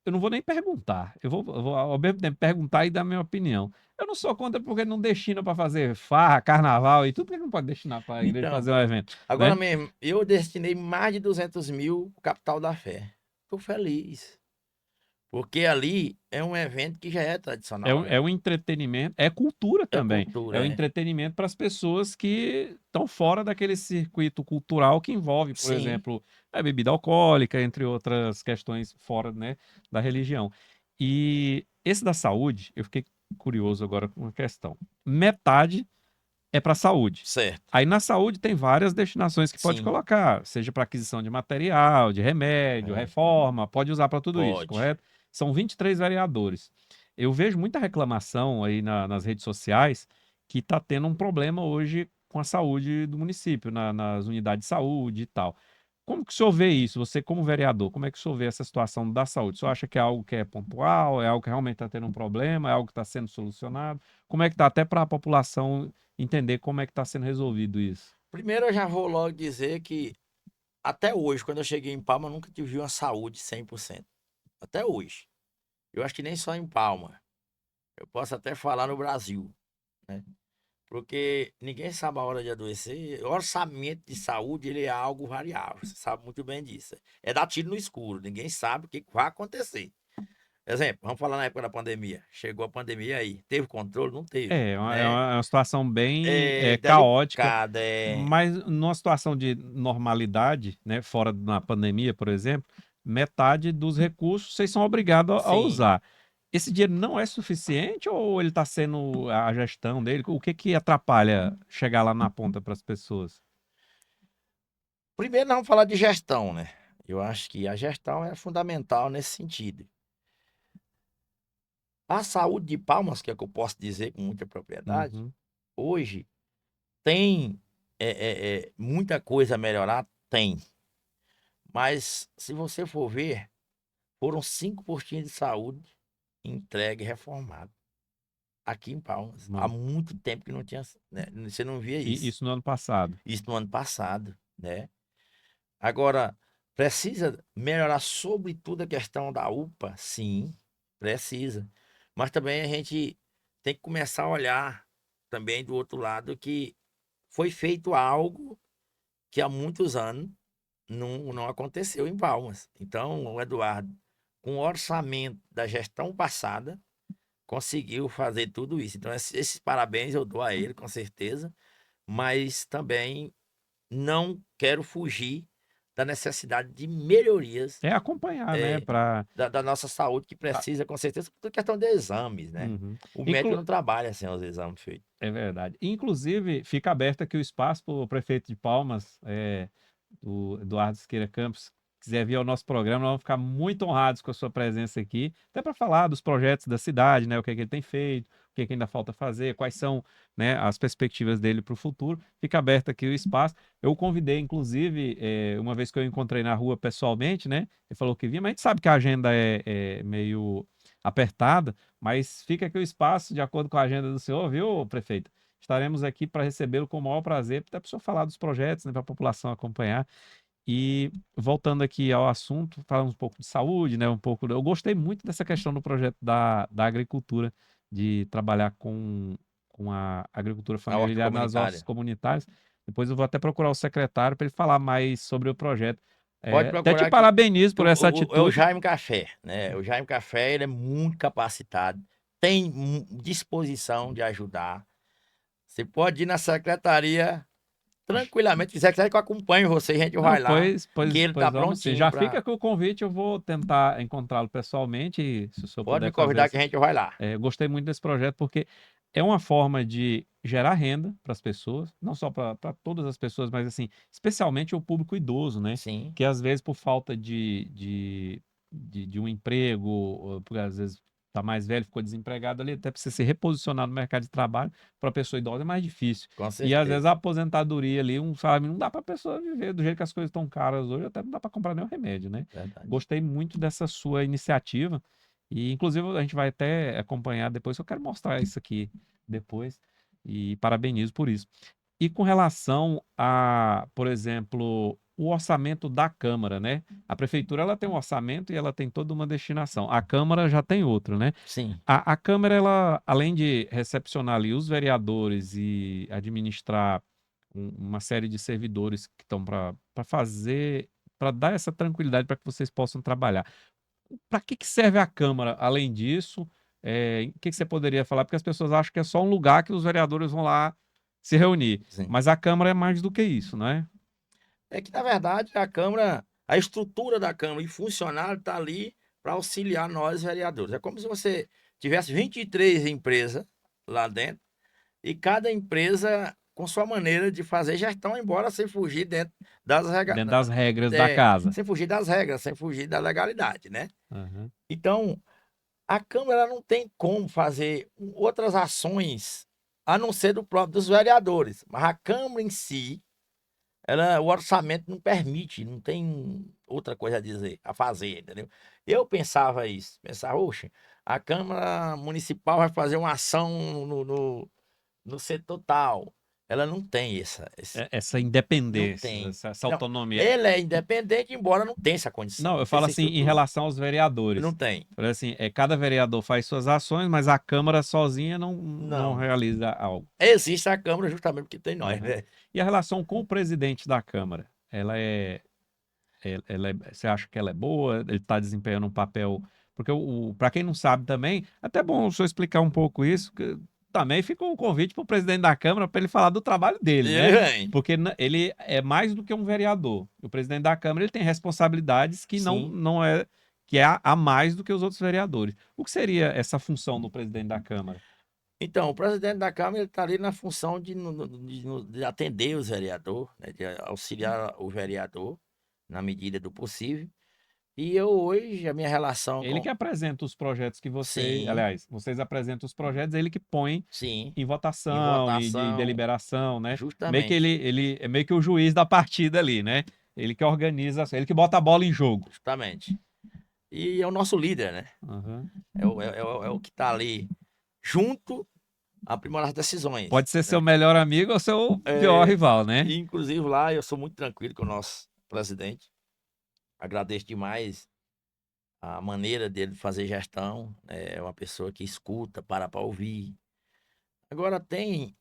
eu não vou nem perguntar, eu vou ao mesmo tempo perguntar e dar minha opinião. Eu não sou contra porque não destina para fazer farra, carnaval e tudo, porque não pode destinar para a igreja Então, fazer um evento, agora né? mesmo, eu destinei mais de 200 mil pro Capital da Fé. Estou feliz, porque ali é um evento que já é É tradicional, um, né? é um entretenimento, é cultura É também. É cultura, um é. entretenimento para as pessoas que estão fora daquele circuito cultural que envolve, por Sim, exemplo, a bebida alcoólica, entre outras questões fora, né, da religião. E esse da saúde, eu fiquei curioso agora com uma questão. Metade é para a saúde. certo. Aí na saúde tem várias destinações que pode Sim, colocar, seja para aquisição de material, de remédio, é, reforma, pode usar para tudo isso, pode. correto? São 23 vereadores. Eu vejo muita reclamação aí nas redes sociais que está tendo um problema hoje com a saúde do município, nas unidades de saúde e tal. Como que o senhor vê isso? Você, como vereador, como é que o senhor vê essa situação da saúde? O senhor acha que é algo que é pontual, é algo que realmente está tendo um problema, é algo que está sendo solucionado? Como é que está até para a população entender como é que está sendo resolvido isso? Primeiro eu já vou logo dizer que até hoje, quando eu cheguei em Palma, eu nunca tive uma saúde 100%. Até hoje. Eu acho que nem só em Palma. Eu posso até falar no Brasil, né? Porque ninguém sabe a hora de adoecer. O orçamento de saúde, ele é algo variável. Você sabe muito bem disso. É dar tiro no escuro. Ninguém sabe o que vai acontecer. Exemplo, vamos falar na época da pandemia. Chegou a pandemia aí. Teve controle? Não teve, É, né? uma situação bem É caótica, delicada, é... mas numa situação de normalidade, né, fora da pandemia, por exemplo, metade dos recursos vocês são obrigados a Sim. usar. Esse dinheiro não é suficiente ou ele está sendo a gestão dele? O que que atrapalha chegar lá na ponta para as pessoas? Primeiro, nós vamos falar de gestão, né? Eu acho que a gestão é fundamental nesse sentido. A saúde de Palmas, que é o que eu posso dizer com muita propriedade, Uhum. hoje tem muita coisa a melhorar? Tem. Mas se você for ver, foram 5 postinhos de saúde entregue e reformado aqui em Palmas. Há Não. muito tempo que não tinha, né? Você não via E isso. isso no ano passado. Isso no ano passado, né? Agora, precisa melhorar sobretudo a questão da UPA? Sim, precisa. Mas também a gente tem que começar a olhar também do outro lado que foi feito algo que há muitos anos não aconteceu em Palmas. Então, o Eduardo, com o orçamento da gestão passada, conseguiu fazer tudo isso. Então, esses parabéns eu dou a ele, com certeza, mas também não quero fugir da necessidade de melhorias É acompanhar, né, eh, para da nossa saúde, que precisa, com certeza, por questão de exames, né? O médico não trabalha sem os exames feitos. É verdade. Inclusive, fica aberto aqui o espaço para o prefeito de Palmas, o Eduardo Siqueira Campos, quiser vir ao nosso programa, nós vamos ficar muito honrados com a sua presença aqui, até para falar dos projetos da cidade, né, o que é que ele tem feito, o que é que ainda falta fazer, quais são, né, as perspectivas dele para o futuro. Fica aberto aqui o espaço. Eu o convidei, inclusive, uma vez que eu encontrei na rua pessoalmente, né, ele falou que vinha, mas a gente sabe que a agenda é meio apertada, mas fica aqui o espaço, de acordo com a agenda do senhor, viu, prefeito? Estaremos aqui para recebê-lo com o maior prazer, até para o senhor falar dos projetos, né, para a população acompanhar. E voltando aqui ao assunto, falando um pouco de saúde, né, um pouco. Eu gostei muito dessa questão do projeto da agricultura, de trabalhar com a agricultura A horta familiar nas hortas comunitária. comunitárias. Depois eu vou até procurar o secretário para ele falar mais sobre o projeto. Pode Até te procurar que parabenizo por essa é o atitude. Jaime Café, né? O Jaime Café, ele é muito capacitado, tem disposição de ajudar. Você pode ir na secretaria tranquilamente, quiser que eu acompanhe você, a gente Não, vai lá, pois, que pois, ele tá pois vamos sim. prontinho Já para... fica com o convite, eu vou tentar encontrá-lo pessoalmente, e se o senhor Pode me puder fazer convidar que essa. a gente vai lá. Eu gostei muito desse projeto porque é uma forma de gerar renda para as pessoas, não só para todas as pessoas, mas assim, especialmente o público idoso, né? Sim, Que às vezes por falta de um emprego, ou porque às vezes está mais velho, ficou desempregado ali, até precisa se reposicionar no mercado de trabalho, para a pessoa idosa é mais difícil. com E às vezes certeza. a aposentadoria ali, um salário não dá para a pessoa viver do jeito que as coisas estão caras hoje, até não dá para comprar nenhum remédio, né? Verdade. Gostei muito dessa sua iniciativa E, inclusive, a gente vai até acompanhar depois, eu quero mostrar isso aqui depois, e parabenizo por isso. E com relação a, por exemplo, o orçamento da Câmara, né? A prefeitura ela tem um orçamento e ela tem toda uma destinação. A Câmara já tem outro, né? Sim, A Câmara, ela, além de recepcionar ali os vereadores e administrar uma série de servidores que estão para fazer, para dar essa tranquilidade para que vocês possam trabalhar. Para que serve a Câmara, além disso? O que você poderia falar? Porque as pessoas acham que é só um lugar que os vereadores vão lá se reunir. sim. Mas a Câmara é mais do que isso, não é? É que, na verdade, a Câmara, a estrutura da Câmara e funcionário está ali para auxiliar nós, vereadores. É como se você tivesse 23 empresas lá dentro e cada empresa com sua maneira de fazer gestão, embora sem fugir dentro das regras, Dentro das regras da casa. sem fugir das regras, sem fugir da legalidade, né? Aham. Então, a Câmara não tem como fazer outras ações a não ser do próprio dos vereadores. Mas a Câmara em si, ela, o orçamento não permite, não tem outra coisa a dizer, a fazer, entendeu? Eu pensava isso, pensava, oxe, a Câmara Municipal vai fazer uma ação no setor tal. Ela não tem Essa não independência, tem. essa Não, autonomia. ele é independente, embora não tenha essa condição, Não, eu falo essa assim em estrutura. relação aos vereadores. Não tem. Falei assim, cada vereador faz suas ações, mas a Câmara sozinha não Não. realiza algo. Existe a Câmara justamente porque tem nós, Aham. né? E a relação com o presidente da Câmara, você acha que ela é boa? Ele está desempenhando um papel? Porque para quem não sabe também, até bom o senhor explicar um pouco isso, que também fica um convite para o presidente da Câmara para ele falar do trabalho dele, Ele né? vem. Porque ele é mais do que um vereador. O presidente da Câmara ele tem responsabilidades que Sim. não é que é a mais do que os outros vereadores. O que seria essa função do presidente da Câmara? Então, o presidente da Câmara está ali na função de atender os vereadores, né, de auxiliar o vereador na medida do possível. E eu hoje, a minha relação Ele com. que apresenta os projetos que Sim, aliás, vocês apresentam os projetos, ele que põe sim, em em votação e de votação, deliberação, né? Meio que justamente, ele é meio que o juiz da partida ali, né? Ele que organiza, ele que bota a bola em jogo. justamente. E é o nosso líder, né? Aham. É o que está ali junto a aprimorar as decisões, Pode ser seu né? melhor amigo ou seu pior É, rival, né? e, inclusive lá eu sou muito tranquilo com o nosso presidente. Agradeço demais a maneira dele fazer gestão. É uma pessoa que escuta, para ouvir. Agora tem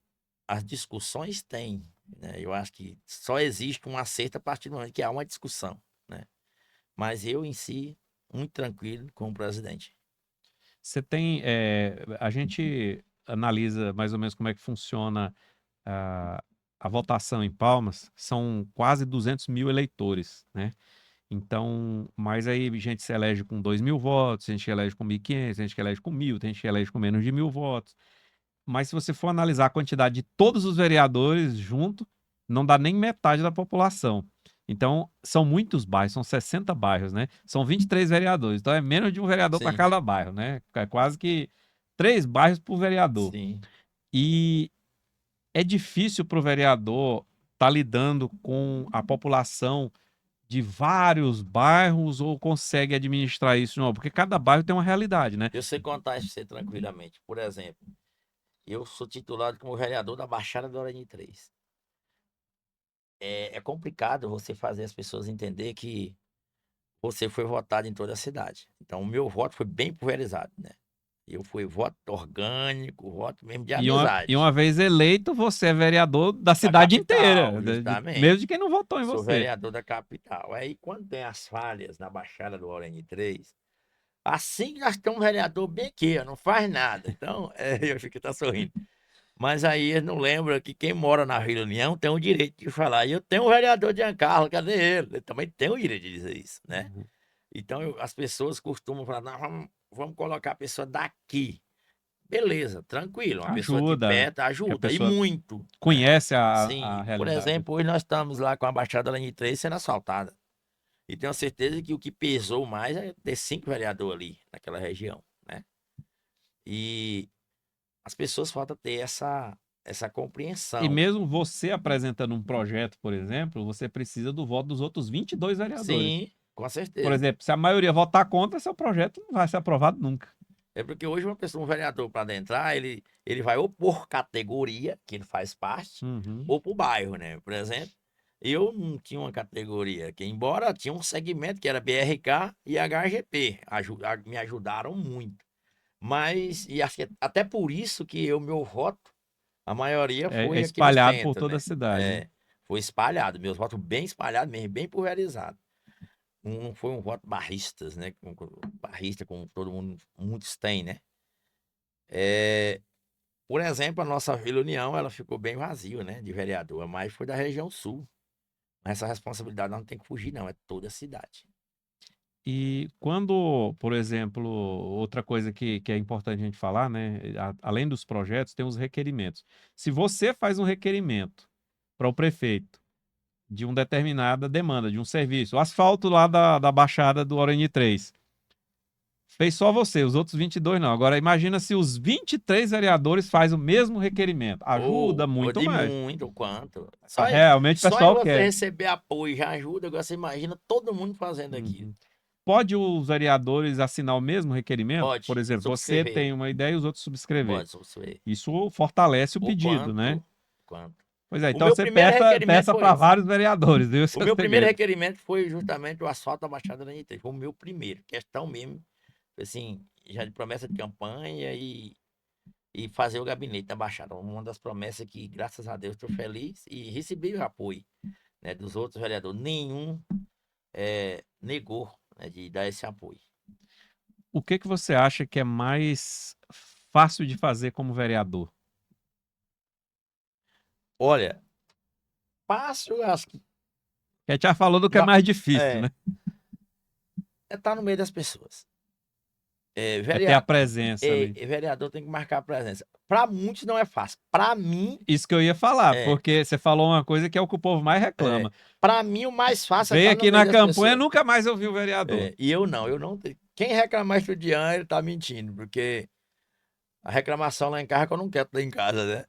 as discussões, tem, né? Eu acho que só existe um acerto a partir do momento que há uma discussão, né? Mas eu em si, muito tranquilo com o presidente. Você tem, a gente analisa mais ou menos como é que funciona a, a votação em Palmas, são quase 200 mil eleitores, né? Então, mas aí gente se elege com 2.000 votos, gente que elege com 1.500, gente que elege com 1.000, tem gente que elege com menos de 1.000 votos. Mas se você for analisar a quantidade de todos os vereadores junto, não dá nem metade da população. Então, são muitos bairros, são 60 bairros, né? São 23 vereadores. Então, é menos de um vereador para Sim, cada bairro, né? É quase que 3 bairros por vereador. sim. E é difícil para o vereador estar lidando com a população de vários bairros ou consegue administrar isso? Não, porque cada bairro tem uma realidade, né? Eu sei contar isso pra você tranquilamente. Por exemplo, eu sou titulado como vereador da Baixada do Orani 3. É complicado você fazer as pessoas entender que você foi votado em toda a cidade. Então, o meu voto foi bem pulverizado, né? Eu fui voto orgânico, voto mesmo de E amizade. uma vez eleito, você é vereador da Da cidade inteira, capital, mesmo justamente. de quem não votou em Sou você. vereador da capital. Aí, quando tem as falhas na Baixada do Orani 3, assim que nós temos um vereador bem aqui, ó, não faz nada. Então, eu fico até sorrindo. Mas aí eles não lembram que quem mora na Vila União tem o direito de falar. E eu tenho um vereador de Giancarlo, cadê ele? Ele também tem o direito de dizer isso, né? Uhum. Então, as pessoas costumam falar, não, vamos colocar a pessoa daqui. Beleza, tranquilo. Uma pessoa de Ajuda, perto que a ajuda, e pessoa muito, né? conhece a Sim, por realidade. exemplo, hoje nós estamos lá com a Baixada da N3 sendo asfaltada. E tenho certeza que o que pesou mais é ter 5 vereadores ali naquela região, né? E as pessoas faltam ter essa E compreensão. mesmo você apresentando um projeto, por exemplo, você precisa do voto dos outros 22 vereadores. Sim, Com Por certeza. exemplo, se a maioria votar contra, seu projeto não vai ser aprovado nunca. É porque hoje uma pessoa, um vereador, para adentrar, ele vai ou por categoria, que ele faz parte, Uhum. ou por bairro, né? Por exemplo, eu não tinha uma categoria, que embora tinha um segmento que era BRK e HGP, me ajudaram muito. Mas, e acho que até por isso que meu voto, a maioria É foi aqui no espalhado por centro, toda a né? cidade, né? É, foi espalhado, meus votos bem espalhados mesmo, bem pulverizados. Não foi um voto barristas, né? Barrista, como todo mundo, muitos têm, né? É, por exemplo, a nossa Vila União, ela ficou bem vazia, né? De vereador, mas foi da região sul. Essa responsabilidade não tem que fugir, não, é toda a cidade. E quando, por exemplo, outra coisa que é importante a gente falar, né? Além dos projetos, tem os requerimentos. Se você faz um requerimento para o prefeito de uma determinada demanda, de um serviço, o asfalto lá da Baixada do Orani 3, fez só você, os outros 22 não. Agora, imagina se os 23 vereadores fazem o mesmo requerimento. Ajuda Ou muito de mais. muito quanto. Realmente o Só em pessoal você quer. receber apoio já ajuda. Agora você imagina todo mundo fazendo aquilo. Uhum. Pode os vereadores assinar o mesmo requerimento? Por Pode exemplo, você subscrever. tem uma ideia e os outros subscrever. Pode subscrever. Isso fortalece o O pedido, né? quanto? Quanto? Pois é, O então meu você primeiro requerimento peça foi para esse. vários vereadores, viu? Esse O é o meu primeiro segredo. requerimento foi justamente o asfalto da Baixada da NT. Foi o meu primeiro. Questão mesmo, assim, já de promessa de campanha e fazer o gabinete da Baixada. Uma das promessas que, graças a Deus, estou feliz e recebi o apoio, né, dos outros vereadores. Nenhum negou, né, de dar esse apoio. O que que você acha que é mais fácil de fazer como vereador? Olha, fácil, acho que Que a gente já falou do que é não, mais difícil, é né? estar no meio das pessoas. É, É ter a presença ali. vereador tem que marcar a presença. Para muitos não é fácil. Para mim, Isso que eu ia falar, é. porque você falou uma coisa que é o que o povo mais É. reclama. Para mim, o mais fácil é Veio estar no aqui meio na das campanha, pessoas. nunca mais ouviu o vereador. E eu não. Quem reclamar estudiante, ele tá mentindo, porque a reclamação lá em casa é que eu não quero estar em casa, né?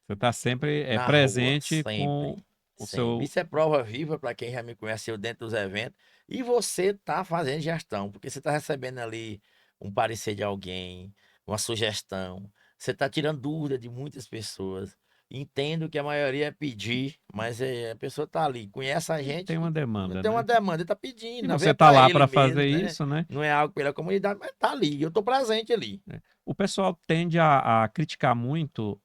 Você está sempre Na rua, presente com sempre. o Sempre. seu. Isso é prova viva para quem já me conheceu dentro dos eventos. E você tá fazendo gestão, porque você tá recebendo ali um parecer de alguém, uma sugestão. Você tá tirando dúvida de muitas pessoas. Entendo que a maioria é pedir, mas a pessoa tá ali, conhece a Tem uma gente, demanda, tem uma né? demanda, ele tá E pedindo, não você é está para lá ele para fazer mesmo, né? isso, né? Não é algo pela comunidade, mas tá ali, eu tô presente ali. O pessoal tende a criticar muito.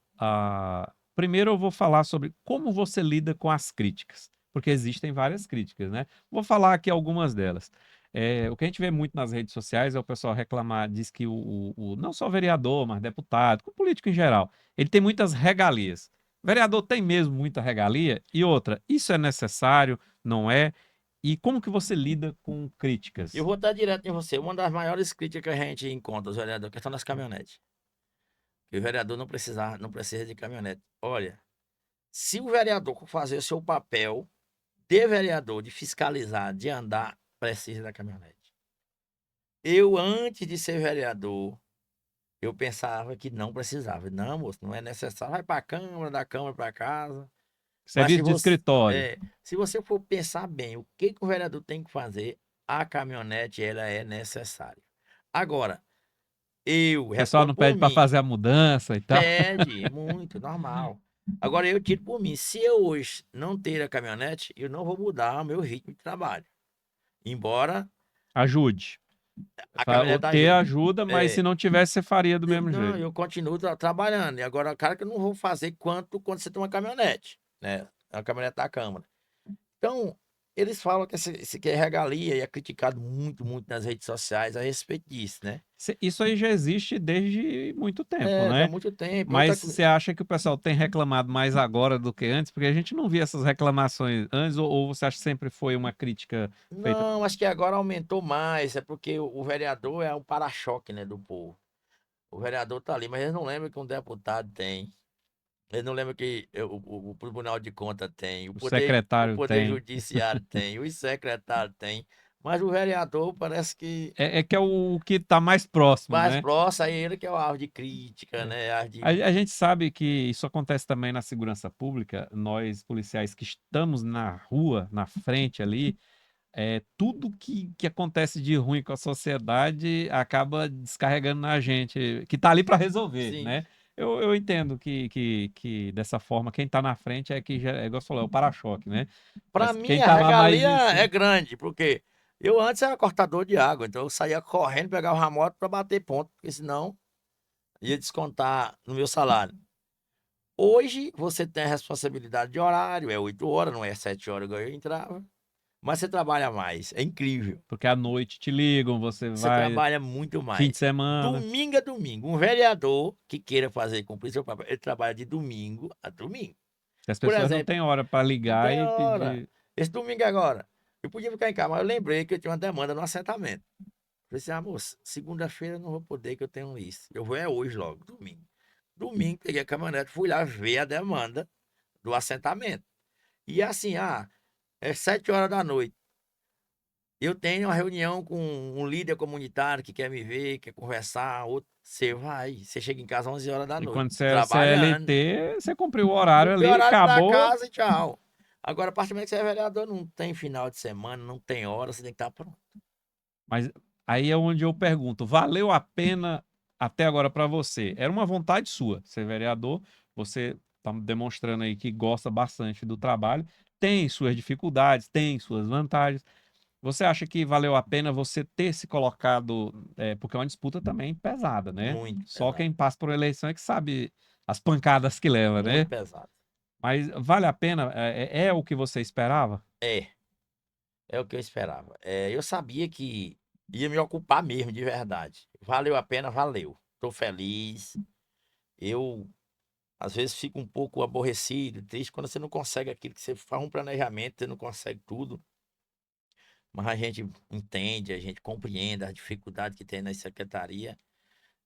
Primeiro, eu vou falar sobre como você lida com as críticas, porque existem várias críticas, né? Vou falar aqui algumas delas. O que a gente vê muito nas redes sociais é o pessoal reclamar, diz que não só vereador, mas deputado, com político em geral, ele tem muitas regalias. O vereador tem mesmo muita regalia? E outra, isso é necessário? Não é? E como que você lida com Eu críticas? vou estar direto em você. Uma das maiores críticas que a gente encontra, os vereadores, é a questão das caminhonetes. Que o vereador não precisa de caminhonete. Olha, se o vereador for fazer o seu papel de vereador, de fiscalizar, de andar, precisa da caminhonete. Eu, antes de ser vereador, eu pensava que não precisava. Não, moço, não é necessário. Vai para a Câmara, da Câmara para casa. Mas Serviço de escritório. se você for pensar bem, o que, que o vereador tem que fazer, a caminhonete, ela é necessária. Agora, eu O pessoal respondo não por pede para mim. fazer a mudança e tal. Pede, muito, normal. Agora, eu tiro por mim. Se eu hoje não ter a caminhonete, eu não vou mudar o meu ritmo de trabalho. Embora Ajude. a caminhonete Ter ajude. ajuda, mas se É, não tivesse, você faria do mesmo não, jeito. eu continuo trabalhando. E agora, cara, que eu não vou fazer quanto quando você tem uma caminhonete, né? A caminhonete da Câmara. Então, eles falam que esse aqui é regalia e é criticado muito, muito nas redes sociais a respeito disso, né? Isso aí já existe desde muito tempo, É, dá né? muito tempo. Outra Mas coisa. você acha que o pessoal tem reclamado mais agora do que antes? Porque a gente não via essas reclamações antes, ou você acha que sempre foi uma crítica feita? Não, acho que agora aumentou mais. É porque o vereador é um para-choque, né, do povo. O vereador tá ali, mas eles não lembram que um deputado tem. Eles não lembram que o Tribunal de Contas tem, O o secretário Poder tem. Judiciário tem, os secretários tem. Mas o vereador parece que É que é o que está mais próximo, mais né? próximo, aí ele que é o alvo de crítica, É. né? Alvo A gente sabe que isso acontece também na segurança pública. Nós, policiais que estamos na rua, na frente ali, tudo que acontece de ruim com a sociedade acaba descarregando na gente, que tá ali para resolver, Sim. né? Eu entendo que dessa forma, quem tá na frente é que já, é igual você falou, é o para-choque, né? Pra Mas mim, quem a tá lá mais regalia em é cima. grande, porque eu antes era cortador de água, então eu saía correndo, pegava a moto para bater ponto, porque senão ia descontar no meu salário. Hoje você tem a responsabilidade de horário, é 8 horas, não é 7 horas igual eu entrava, mas você trabalha mais, é incrível. Porque à noite te ligam, você Você vai trabalha muito fim de mais. semana. Domingo a domingo. Um vereador que queira fazer cumprir seu papel, ele trabalha de domingo a domingo. Que as Por pessoas não exemplo, têm hora para não ligar tem e hora. pedir. Esse domingo agora, eu podia ficar em casa, mas eu lembrei que eu tinha uma demanda no assentamento. Falei assim, moça, segunda-feira eu não vou poder, que eu tenho isso. Eu vou hoje logo, domingo. Domingo, peguei a caminhonete, fui lá ver a demanda do assentamento. E assim, é 7 horas da noite. Eu tenho uma reunião com um líder comunitário que quer me ver, quer conversar. Outro, você vai, você chega em casa às 11 horas da E noite, quando você é trabalhando. CLT, você cumpriu o horário Cumpri o ali, horário pra acabou. casa e tchau. Agora, a partir do momento que você é vereador, não tem final de semana, não tem hora, você tem que estar pronto. Mas aí é onde eu pergunto: valeu a pena até agora para você? Era uma vontade sua ser vereador, você está demonstrando aí que gosta bastante do trabalho, tem suas dificuldades, tem suas vantagens. Você acha que valeu a pena você ter se colocado, porque é uma disputa também pesada, né? Muito Só pesado, quem passa por eleição é que sabe as pancadas que leva, muito né? pesado. Mas vale a pena? É o que você esperava? É, é o que eu esperava. Eu sabia que ia me ocupar mesmo, de verdade. Valeu a pena, valeu. Tô feliz. Eu, às vezes, fico um pouco aborrecido, triste, quando você não consegue aquilo que você faz um planejamento, você não consegue tudo. Mas a gente entende, a gente compreende a dificuldade que tem na secretaria.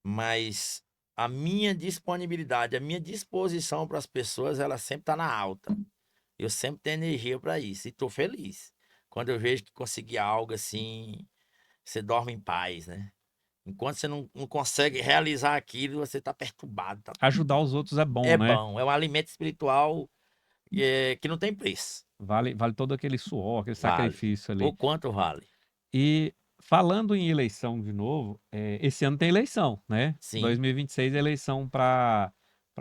Mas a minha disponibilidade, a minha disposição para as pessoas, ela sempre está na alta. Eu sempre tenho energia para isso e estou feliz. Quando eu vejo que consegui algo assim, você dorme em paz, né? Enquanto você não consegue realizar aquilo, você está perturbado. Ajudar os outros é bom, É né? bom, é um alimento espiritual que não tem preço. Vale todo aquele suor, aquele Vale. sacrifício O ali. quanto vale? E falando em eleição de novo, esse ano tem eleição, né? Sim. 2026 é eleição para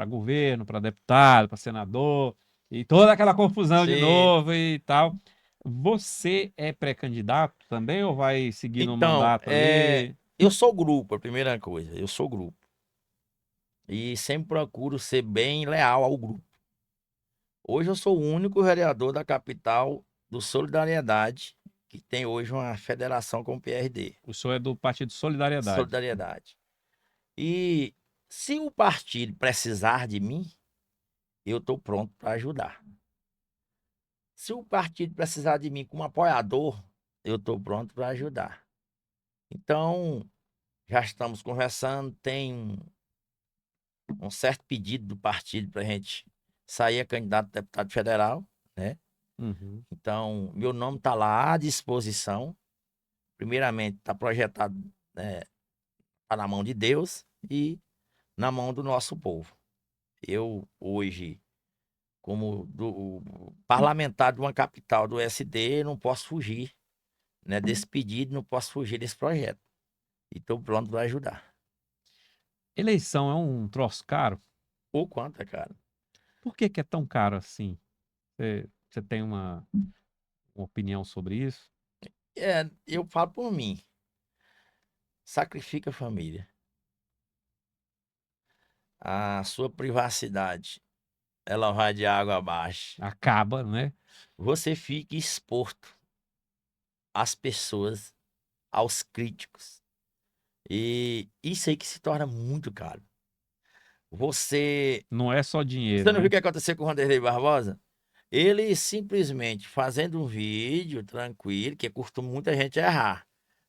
governo, para deputado, para senador, e toda aquela confusão de Sim. novo e tal. Você é pré-candidato também ou vai seguir no Então, mandato ali? eu sou grupo, a primeira coisa, eu sou grupo. E sempre procuro ser bem leal ao grupo. Hoje eu sou o único vereador da capital do Solidariedade, que tem hoje uma federação com o PRD. O senhor é do Partido Solidariedade. Solidariedade. E se o partido precisar de mim, eu estou pronto para ajudar. Se o partido precisar de mim como apoiador, eu estou pronto para ajudar. Então, já estamos conversando, tem um certo pedido do partido para a gente sair a candidato a deputado federal, né? Uhum. Então, meu nome está lá à disposição. Primeiramente, está projetado, né, tá na mão de Deus e na mão do nosso povo. Eu, hoje, como parlamentar de uma capital do SD, não posso fugir, né, desse pedido, não posso fugir desse projeto. E estou pronto para ajudar. Eleição é um troço caro? O quanto é caro. Por que que é tão caro assim? Você tem uma opinião sobre isso? Eu falo por mim, sacrifica a família. A sua privacidade, ela vai de água abaixo. Acaba, né? Você fica exposto às pessoas, aos críticos. E isso aí que se torna muito caro. Você, Não é só você dinheiro, não viu o né? que aconteceu com o Vanderlei Barbosa? Ele simplesmente fazendo um vídeo tranquilo, que costuma muita gente errar.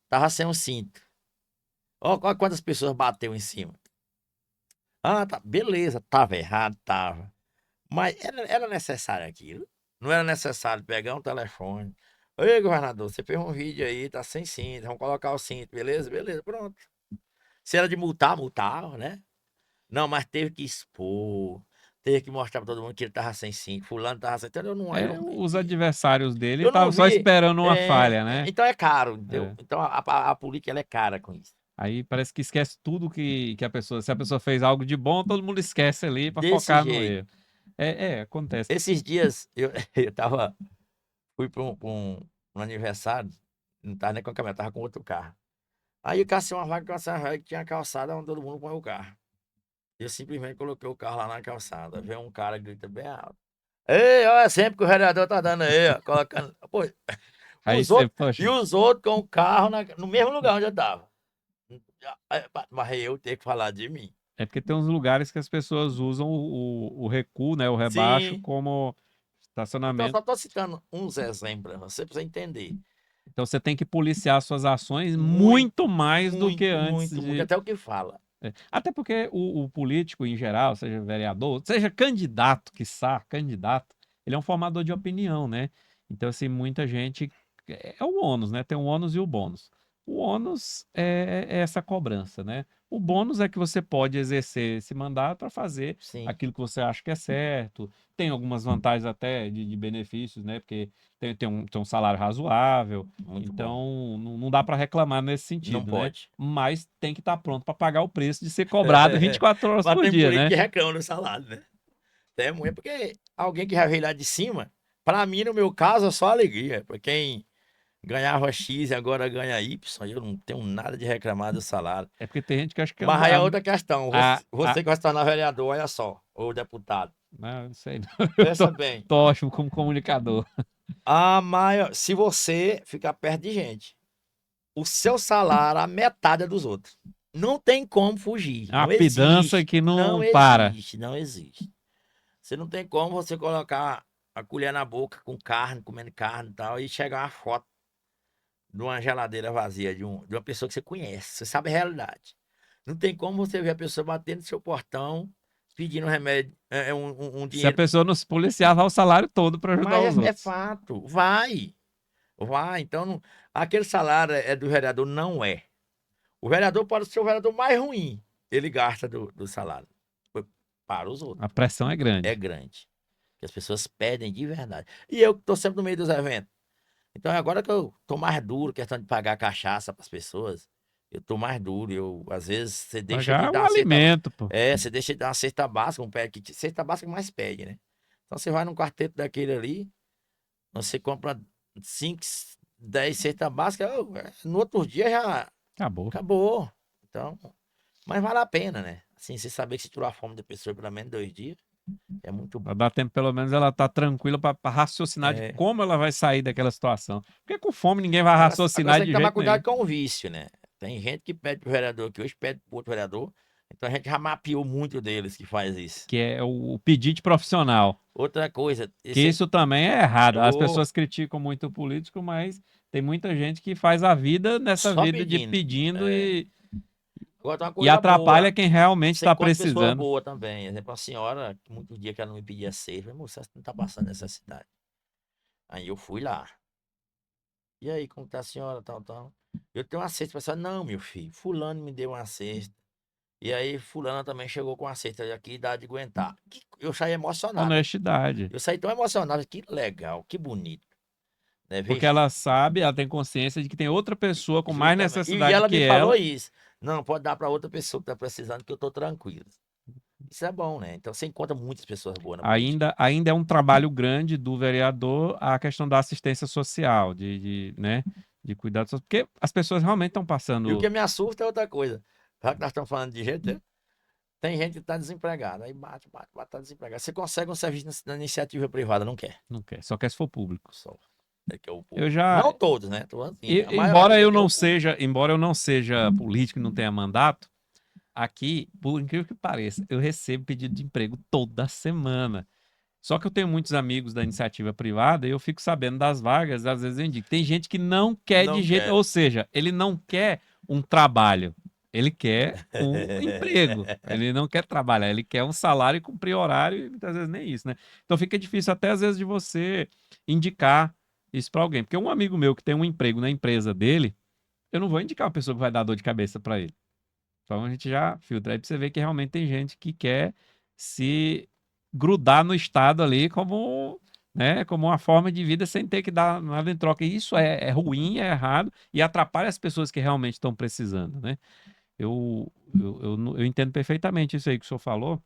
Tava sem um cinto. Olha quantas pessoas bateu em cima. Tá, beleza, tava errado, tava. Mas era necessário aquilo. Não era necessário pegar um telefone. Oi, governador, você fez um vídeo aí, tá sem cinto, vamos colocar o cinto, beleza? Beleza, pronto. Se era de multar, multava, né? Não, mas teve que expor, teve que mostrar pra todo mundo que ele tava sem sim, fulano tava sem. Então Os adversários dele eu não estavam só vi. esperando uma falha, né? Então é caro, entendeu? É. Então a política ela é cara com isso. Aí parece que esquece tudo que a pessoa. Se a pessoa fez algo de bom, todo mundo esquece ali para Desse focar no jeito. erro. Acontece. Esses dias eu fui para um aniversário, não tava nem com a caminhonete, tava com outro carro. Aí eu cacei uma vaga que tinha calçada onde todo mundo põe o carro. Eu simplesmente coloquei o carro lá na calçada. Veio um cara que grita bem alto. Ei, olha sempre que o vereador tá dando aí, ó, colocando. Pô, Aí você, poxa, os outros com o carro no mesmo lugar onde eu tava. Mas eu tenho que falar de mim. é porque tem uns lugares que as pessoas usam o recuo, né? O rebaixo Sim. como Então, eu estacionamento. só tô citando uns exemplos pra você entender. Então você tem que policiar suas ações Muito, muito mais do que muito, antes muito, muito. de. Até o que fala. Até porque o político, em geral, seja vereador, seja candidato, quiçá, candidato, ele é um formador de opinião, né? Então, assim, muita gente. É o ônus, né? Tem o ônus e o bônus. O ônus é essa cobrança, né? O bônus é que você pode exercer esse mandato para fazer Sim, aquilo que você acha que é certo. Tem algumas vantagens até de benefícios, né? Porque tem um salário razoável. muito bom. Então, não dá para reclamar nesse Não sentido, né? pode. Mas tem que estar pronto para pagar o preço de ser cobrado 24 horas Mas por tem dia, político né? que reclama do salário, né? É muito, porque alguém que já veio lá de cima, pra mim, no meu caso, é só alegria. Pra quem ganhava X e agora ganha Y, eu não tenho nada de reclamar do salário. É porque tem gente que acha que Mas aí é outra questão. a, Você que vai se tornar vereador, olha só, ou deputado. não sei não. Eu Pensa bem. tô ótimo como comunicador. Se você ficar perto de gente, o seu salário, a metade é dos outros. Não tem como fugir. É uma Não pidança existe. que Não não para. existe. Não existe. Você não tem como você colocar a colher na boca com carne, comendo carne e tal, e chegar uma foto de uma geladeira vazia de uma pessoa que você conhece. Você sabe a realidade. Não tem como você ver a pessoa batendo no seu portão, pedindo um remédio, um Se a dinheiro. pessoa não se policiar, vai o salário todo para ajudar os Mas é outros. fato. Vai. Vai. Então, aquele salário é do vereador? Não é. O vereador pode ser o vereador mais ruim. Ele gasta do salário. Para os A outros. pressão é É grande. grande. Que as pessoas pedem de verdade. E eu que estou sempre no meio dos eventos. Então, agora que eu tô mais duro, questão de pagar cachaça para as pessoas, eu tô mais duro. Às vezes, você deixa de Pagar dar o uma cesta. alimento, pô. Você deixa de dar uma cesta básica, cesta básica que mais pede, né? Então, você vai num quarteto daquele ali, você compra 5, 10 cestas básicas, no outro dia já Acabou. acabou. Então, mas vale a pena, né? Assim, você saber que se tirou a fome da pessoa pelo menos 2 dias, é muito Pra bom. dar tempo, pelo menos, ela tá tranquila para raciocinar de É. como ela vai sair daquela situação. Porque com fome ninguém vai Agora raciocinar você tem de que tomar jeito nenhum. cuidado com o vício, né? Tem gente que pede pro vereador, que hoje pede pro outro vereador. Então a gente já mapeou muito deles que faz isso. Que é o pedinte profissional. Outra coisa, Que isso também é errado. As Ô, pessoas criticam muito o político, mas tem muita gente que faz a vida nessa só vida de pedindo. pedindo É. e, Agora tem uma e coisa atrapalha boa. quem realmente Você está encontra pessoa precisando. boa também. Exemplo, a senhora, que muitos dias que ela não me pedia cesta, moça, você não tá passando necessidade. Aí eu fui lá. E aí, como tá a senhora, tal, tal? Eu tenho uma cesta. Pessoal, não, meu filho, fulano me deu uma cesta. E aí, fulana também chegou com uma cesta aqui, dá de aguentar. Eu saí emocionado. Honestidade. Eu saí tão emocionado. Que legal, que bonito. Né? Porque ela sabe, ela tem consciência de que tem outra pessoa com mais Justamente. E necessidade ela que me falou ela, isso. Não, pode dar para outra pessoa que tá precisando, que eu tô tranquilo. Isso é bom, né? Então você encontra muitas pessoas boas na política. ainda é um trabalho grande do vereador a questão da assistência social, né, de cuidado social, porque as pessoas realmente estão E o passando. que me assusta é outra coisa. Já que nós estamos falando de gente, né? Tem gente que está desempregada. Aí bate, bate, bate, tá desempregado. Você consegue um serviço na iniciativa privada, não quer. Não quer, só quer se for público. Só. É que é o Eu público. já, Não todos, né? Tô assim, a maioria eu que é não o público. seja, embora eu não seja político e não tenha mandato, aqui, por incrível que pareça, eu recebo pedido de emprego toda semana. Só que eu tenho muitos amigos da iniciativa privada e eu fico sabendo das vagas, às vezes eu indico. Tem gente que não quer de Não jeito, quer. ou seja, ele não quer um trabalho, ele quer um emprego. Ele não quer trabalhar, ele quer um salário e cumprir horário e muitas vezes nem isso, né? Então fica difícil até às vezes de você indicar isso para alguém, porque um amigo meu que tem um emprego na empresa dele, eu não vou indicar uma pessoa que vai dar dor de cabeça para ele. Então a gente já filtra aí para você ver que realmente tem gente que quer se grudar no Estado ali como, né, como uma forma de vida sem ter que dar nada em troca. E isso é ruim, é errado e atrapalha as pessoas que realmente estão precisando, né? Eu entendo perfeitamente isso aí que o senhor falou.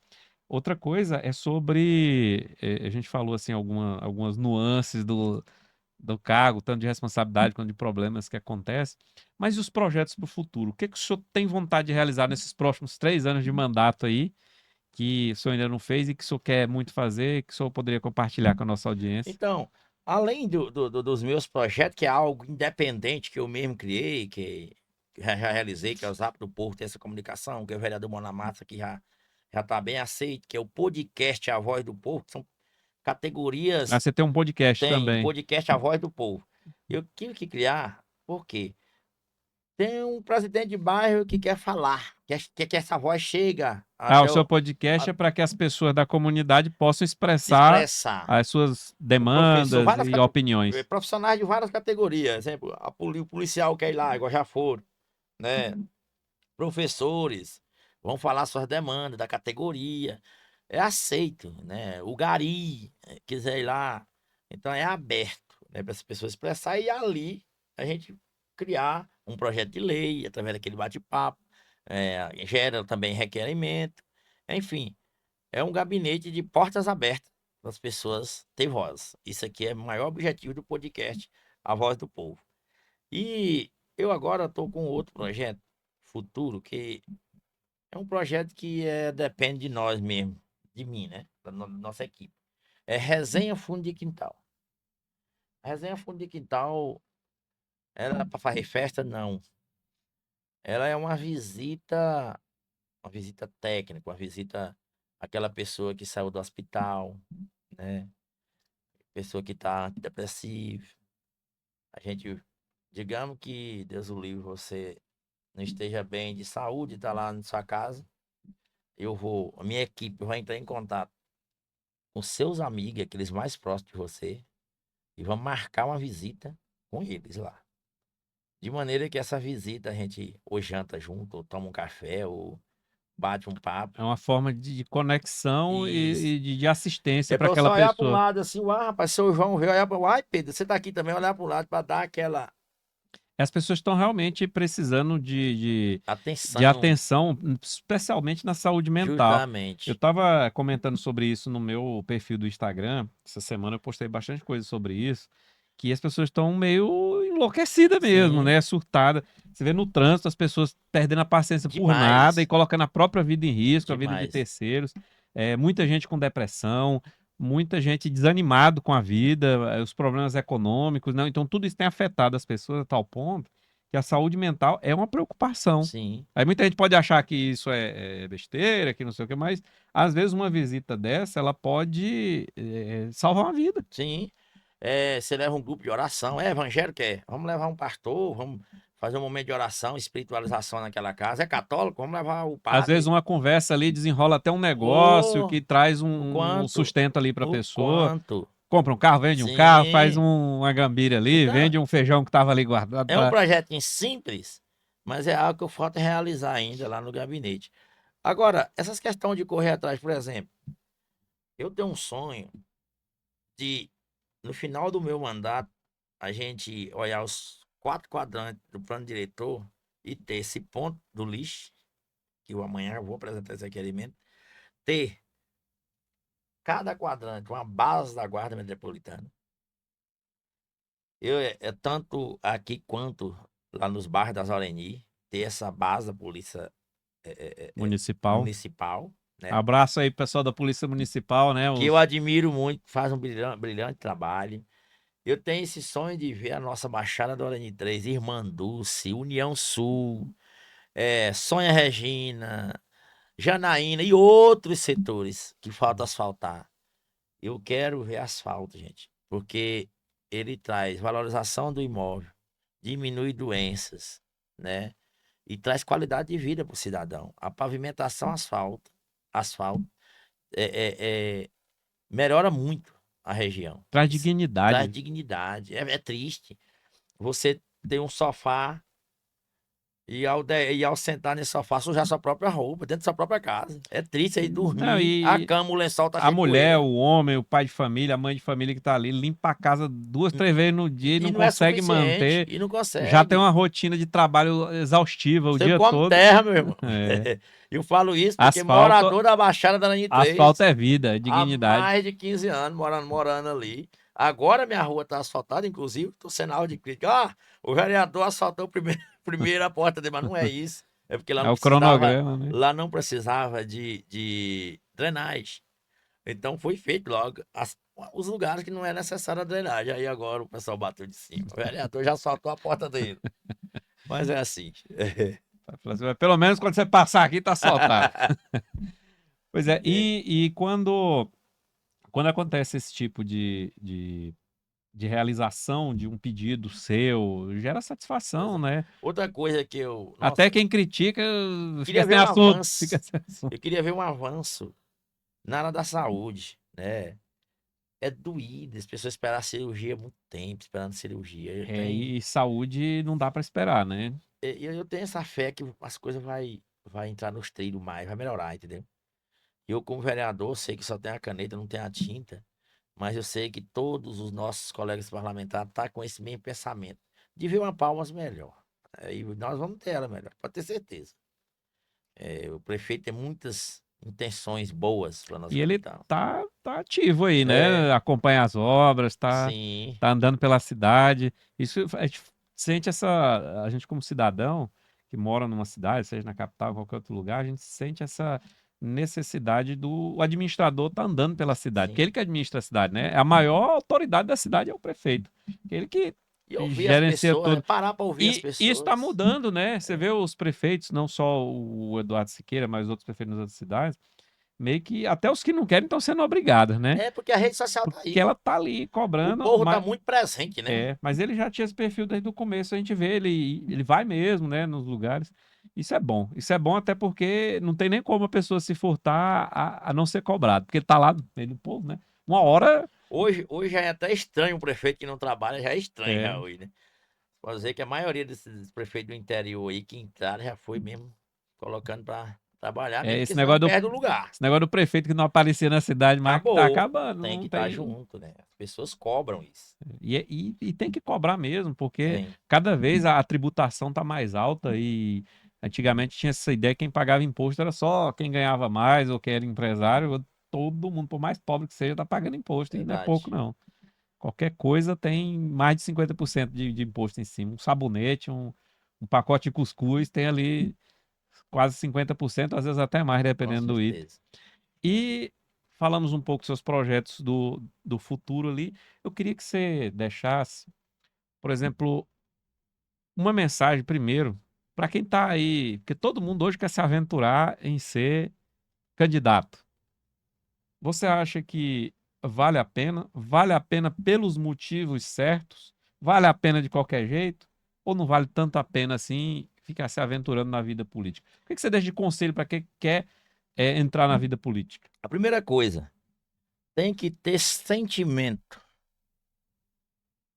Outra coisa é sobre, a gente falou assim algumas nuances do cargo, tanto de responsabilidade quanto de problemas que acontecem, mas e os projetos para o futuro? O que que o senhor tem vontade de realizar nesses próximos 3 anos de mandato aí, que o senhor ainda não fez e que o senhor quer muito fazer, que o senhor poderia compartilhar com a nossa audiência? Então, além dos meus projetos, que é algo independente que eu mesmo criei, que já realizei, que é o Zap do Povo, tem essa comunicação, que é o vereador Monamassa, que já está bem aceito, que é o podcast A Voz do Povo, que são Ah, categorias, você tem um podcast tem o também. podcast A Voz do Povo. Eu tive que criar, por quê? Tem um presidente de bairro que quer falar, que essa voz chega Ah, o até seu podcast a é para que as pessoas da comunidade possam se expressar expressar. as suas O professor, demandas e opiniões. profissionais de várias categorias, exemplo, o policial quer ir lá, igual já foram, né? Professores vão falar suas demandas da categoria, é aceito, né? O gari quiser ir lá, então é aberto, né, para as pessoas expressar e ali a gente criar um projeto de lei através daquele bate-papo, gera também requerimento, enfim, é um gabinete de portas abertas para as pessoas ter voz. Isso aqui é o maior objetivo do podcast, A Voz do Povo. E eu agora estou com outro projeto futuro, que é um projeto que depende de nós mesmo, de mim, né? Nossa equipe. É Resenha Fundo de Quintal. A Resenha Fundo de Quintal, ela é para fazer festa? Não. Ela é uma visita técnica, uma visita àquela pessoa que saiu do hospital, né? Pessoa que está depressiva. A gente, digamos que Deus o livre, você não esteja bem de saúde, está lá na sua casa. A minha equipe vai entrar em contato com seus amigos, aqueles mais próximos de você, e vamos marcar uma visita com eles lá. De maneira que essa visita a gente ou janta junto, ou toma um café, ou bate um papo. É uma forma de conexão Isso. e de assistência É para para você aquela olhar para um pessoa. lado assim, rapaz, seu João veio olhar para ai, Pedro, você tá aqui também, olhar para o lado para dar aquela As pessoas estão realmente precisando de atenção, atenção, especialmente na saúde mental. Eu justamente. estava comentando sobre isso no meu perfil do Instagram. Essa semana eu postei bastante coisa sobre isso, que as pessoas estão meio enlouquecidas mesmo, Sim, né? Surtada. Você vê no trânsito as pessoas perdendo a paciência por nada e demais, colocando a própria vida em risco, a vida de demais. terceiros. Muita gente com depressão, muita gente desanimado com a vida, os problemas econômicos, não. Então tudo isso tem afetado as pessoas a tal ponto que a saúde mental é uma preocupação. Sim, Aí muita gente pode achar que isso é besteira, que não sei o que, mas às vezes uma visita dessa ela pode salvar uma vida. sim. Você leva um grupo de oração, evangélico vamos levar um pastor, vamos fazer um momento de oração, espiritualização naquela casa. É católico, vamos levar o Às vezes padre. uma conversa ali desenrola até um negócio Ô, que traz o um quanto, sustento ali para a o pessoa. quanto. Compra um carro, vende um carro, faz Sim. uma gambira ali, Então, vende um feijão que estava ali guardado é um para. projetinho simples, mas é algo que falta realizar ainda lá no gabinete. Agora, essas questões de correr atrás, por exemplo, eu tenho um sonho de, no final do meu mandato, a gente olhar os 4 quadrantes do plano diretor e ter esse ponto do lixo, que eu amanhã eu vou apresentar esse requerimento, ter cada quadrante uma base da Guarda Metropolitana. Tanto aqui quanto lá nos bairros das Oreni, ter essa base da polícia Municipal. municipal, né? Abraço aí, pessoal da Polícia Municipal, né? Que eu Os... admiro muito, faz um brilhante trabalho. Eu tenho esse sonho de ver a nossa Baixada do Orani 3, Irmã Dulce, União Sul, Sônia Regina, Janaína e outros setores que falta asfaltar. Eu quero ver asfalto, gente, porque ele traz valorização do imóvel, diminui doenças, né? E traz qualidade de vida para o cidadão. A pavimentação asfalto melhora muito a região. Traz Isso traz dignidade. dignidade. É triste você ter um sofá E ao sentar nesse sofá, sujar sua própria roupa, dentro da sua própria casa. É triste aí Não, dormir, a e cama, o lençol tá a cheio de mulher, poeira. o homem, o pai de família, a mãe de família que tá ali, limpa a casa 2, 3 vezes no dia e E não não é consegue suficiente, manter. e não Já tem consegue. uma rotina de trabalho exaustiva o Você dia come todo. terra, meu irmão. É. Eu falo isso porque Asfalto, morador da Baixada da Nani asfalto 3, é vida, é há dignidade. mais de 15 anos morando ali. Agora minha rua tá asfaltada, inclusive, tô sendo alvo de crítica. Ah, o vereador asfaltou primeiro, primeiro a porta dele, mas não é isso. É porque É o cronograma, né? lá não precisava de drenagem. Então foi feito logo os lugares que não é necessária a drenagem. Aí agora o pessoal bateu de cima. O vereador já asfaltou a porta dele. Mas é assim. Mas pelo menos quando você passar aqui, tá asfaltado. Pois é, e quando acontece esse tipo de realização de um pedido seu, gera Pois satisfação, é. né? Outra coisa que Até nossa, quem critica fica queria ver sem um assunto, fica avanço. sem assunto. Eu queria ver um avanço na área da saúde, né? É doído, as pessoas esperam a cirurgia há muito tempo, esperando cirurgia. É, e saúde não dá para esperar, né? Eu tenho essa fé que as coisas vai entrar nos trilhos mais, vai melhorar, entendeu? Eu, como vereador, sei que só tem a caneta, não tem a tinta, mas eu sei que todos os nossos colegas parlamentares estão com esse mesmo pensamento, de ver uma Palmas melhor. E nós vamos ter ela melhor, pode ter certeza. O prefeito tem muitas intenções boas para nossa E ele capital. tá ativo aí, É, né? Acompanha as obras, sim, tá andando pela cidade. Isso a gente sente a gente como cidadão que mora numa cidade, seja na capital ou qualquer outro lugar, a gente sente essa necessidade do o administrador tá andando pela cidade, que sim. ele que administra a cidade, né? A maior autoridade da cidade é o prefeito, ele que E ouvir as gerencia pessoas, tudo. parar para ouvir as E isso está pessoas. mudando, né? Você É, vê os prefeitos, não só o Eduardo Siqueira, mas os outros prefeitos nas outras cidades, meio que até os que não querem estão sendo obrigados, né? porque a rede social tá Porque aí. ela tá ali O cobrando, povo tá muito presente, né? mas ele já tinha esse perfil desde o começo, a gente vê, ele vai mesmo, né, nos lugares. Isso é bom até porque não tem nem como a pessoa se furtar a não ser cobrado, porque ele tá lá no meio do povo, né? Uma hora, Hoje já é até estranho um prefeito que não trabalha, já é estranho já é, hoje, né? Pode dizer que a maioria desses prefeitos do interior aí que entraram já foi mesmo colocando para trabalhar mesmo, porque esse senão negócio perde o lugar. do prefeito que não aparecia na cidade mais que tá Acabou. acabando, Tem que não estar tem. junto, né? As pessoas cobram isso. E tem que cobrar mesmo, porque Tem. cada vez a tributação está mais alta e antigamente tinha essa ideia que quem pagava imposto era só quem ganhava mais ou quem era empresário. Todo mundo, por mais pobre que seja, está pagando imposto e não é pouco, Verdade. não. Qualquer coisa tem mais de 50% de imposto em cima. Um sabonete, um pacote de cuscuz tem ali quase 50%, às vezes até mais, Com dependendo do item. certeza. E falamos um pouco dos seus projetos do futuro ali. Eu queria que você deixasse, por exemplo, uma mensagem primeiro para quem está aí, porque todo mundo hoje quer se aventurar em ser candidato. Você acha que vale a pena? Vale a pena pelos motivos certos? Vale a pena de qualquer jeito? Ou não vale tanto a pena assim ficar se aventurando na vida política? O que você deixa de conselho para quem quer entrar na vida política? A primeira coisa, tem que ter sentimento.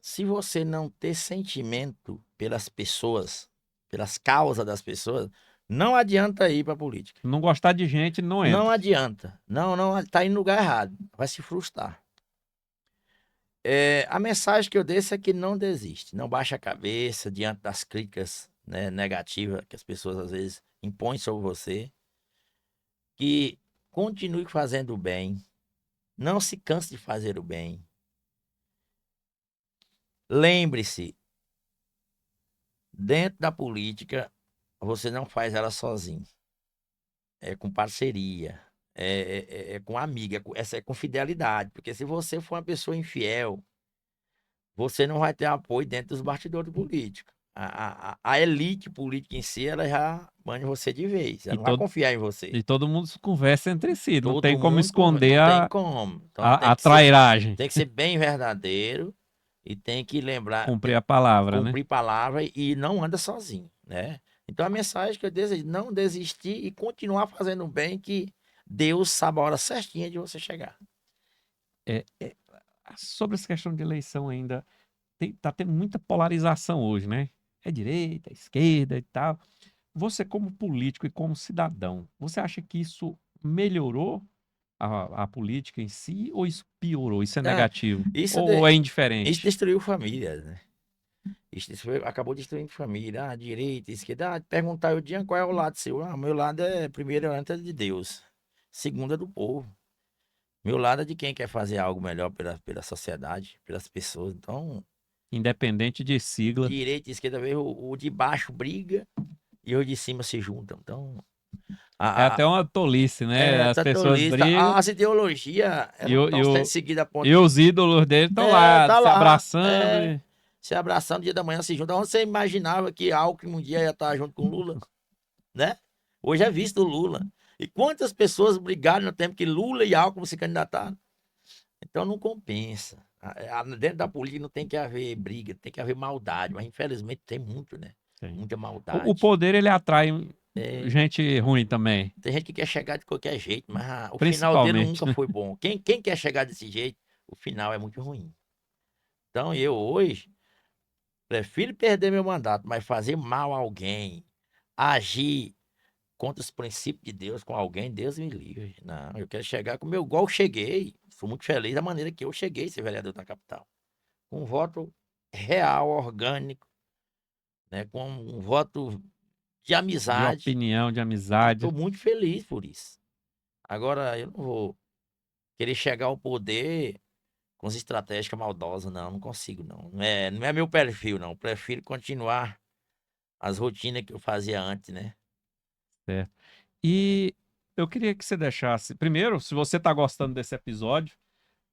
Se você não ter sentimento pelas pessoas, pelas causas das pessoas, não adianta ir para política. Não gostar de gente, não Não entra. adianta. Não, não, tá indo no lugar errado. Vai se frustrar. A mensagem que eu deixo é que não desiste, não baixa a cabeça diante das críticas, né, negativas que as pessoas às vezes impõem sobre você, que continue fazendo o bem, não se canse de fazer o bem. Lembre-se, dentro da política, você não faz ela sozinho, é com parceria, é com amiga, essa é com fidelidade, porque se você for uma pessoa infiel, você não vai ter apoio dentro dos bastidores políticos. A elite política em si, ela já bane você de vez. Ela E não vai todo, confiar em você. e todo mundo conversa entre si. Não tem Todo como mundo esconder não tem como. Então a trairagem. tem que ser bem verdadeiro e tem que lembrar, Cumprir a palavra, né? cumprir palavra e não anda sozinho, né? Então a mensagem que eu desejo, não desistir e continuar fazendo o bem que Deus sabe a hora certinha de você chegar. É, sobre essa questão de eleição ainda, tá tendo muita polarização hoje, né? É direita, é esquerda e tal. você como político e como cidadão, você acha que isso melhorou a política em si ou isso piorou? Isso é Ah, negativo? isso, Ou é isso indiferente? destruiu famílias, né? Acabou destruindo família, direita, esquerda. Perguntar o dia qual é o lado seu. Meu lado é, primeiro, antes de Deus. Segundo é do povo. Meu lado é de quem quer fazer algo melhor pela sociedade, pelas pessoas. Então, Independente de sigla. direita e esquerda, vê o de baixo briga e o de cima se juntam. Então, É a, a, até uma tolice, né? As pessoas tratolista, brigam as ideologias, elas e, não o, estão e, sendo o, seguidas a ponto e os ídolos dele estão lá tá se lá, abraçando. se abraçando, dia da manhã se juntam. Onde você imaginava que Alckmin um dia ia estar junto com Lula, né? Hoje é visto o Lula. E quantas pessoas brigaram no tempo que Lula e Alckmin se candidataram? Então não compensa. Dentro da política não tem que haver briga, tem que haver maldade, mas infelizmente tem muito, né? Sim. Muita O maldade. poder, ele atrai É, gente ruim também, tem gente que quer chegar de qualquer jeito, mas o final dele principalmente, nunca né? foi bom. Quem quer chegar desse jeito, o final é muito ruim. Então eu hoje prefiro perder meu mandato, mas fazer mal a alguém, agir contra os princípios de Deus com alguém, Deus me livre. Não, eu quero chegar com o meu igual eu cheguei. Sou muito feliz da maneira que eu cheguei a ser vereador da capital. Com um voto real, orgânico, né? Com um voto de De amizade. opinião, de E estou amizade. muito feliz por isso. Agora, eu não vou querer chegar ao poder com as estratégias maldosas, não, não consigo, não. Não é meu perfil, não. Eu prefiro continuar as rotinas que eu fazia antes, né? Certo. E eu queria que você deixasse, primeiro, se você está gostando desse episódio,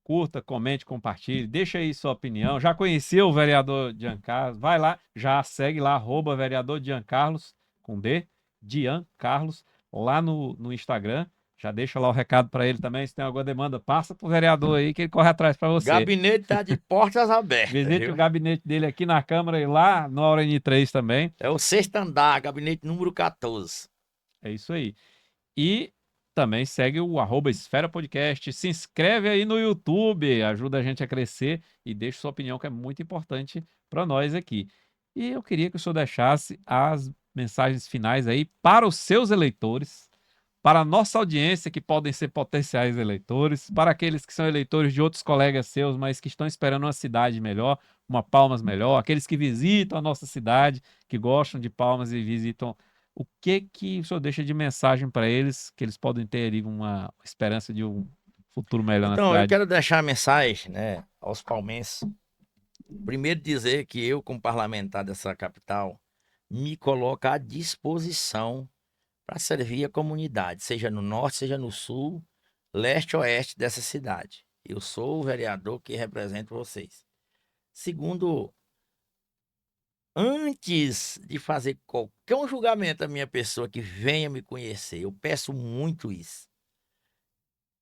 curta, comente, compartilhe, deixa aí sua opinião. Já conheceu o vereador Giancarlos? Vai lá, já segue lá, vereador Giancarlos, com D, Giancarlos, lá no Instagram. Já deixa lá o recado para ele também. Se tem alguma demanda, passa pro vereador aí que ele corre atrás para você. Gabinete tá de portas abertas, Visite o viu? gabinete dele aqui na Câmara e lá no Aura N3 também. É o sexto andar, gabinete número 14. É isso aí. E também segue o @Esfera Podcast. Se inscreve aí no YouTube, ajuda a gente a crescer e deixa sua opinião, que é muito importante para nós aqui. E eu queria que o senhor deixasse as mensagens finais aí para os seus eleitores, para a nossa audiência, que podem ser potenciais eleitores, para aqueles que são eleitores de outros colegas seus, mas que estão esperando uma cidade melhor, uma Palmas melhor, aqueles que visitam a nossa cidade, que gostam de Palmas e visitam. O que o senhor deixa de mensagem para eles, que eles podem ter ali uma esperança de um futuro melhor na Então, eu cidade? quero deixar a mensagem, né, aos palmenses. Primeiro dizer que eu, como parlamentar dessa capital, me coloco à disposição para servir a comunidade, seja no norte, seja no sul, leste ou oeste dessa cidade. Eu sou o vereador que representa vocês. Segundo, antes de fazer qualquer um julgamento da minha pessoa que venha me conhecer, eu peço muito isso.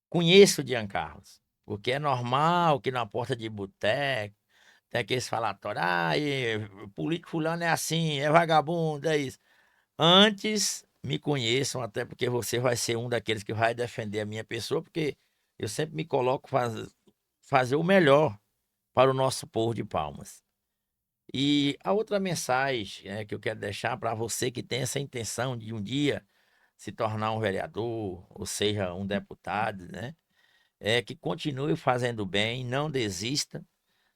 Conheço o Giancarlos, porque é normal que na porta de boteco tem aqueles falatórios, político fulano é assim, é vagabundo, é isso. Antes me conheçam, até porque você vai ser um daqueles que vai defender a minha pessoa, porque eu sempre me coloco fazer o melhor para o nosso povo de Palmas. E a outra mensagem, né, que eu quero deixar para você que tem essa intenção de um dia se tornar um vereador, ou seja, um deputado, né? É que continue fazendo bem, não desista.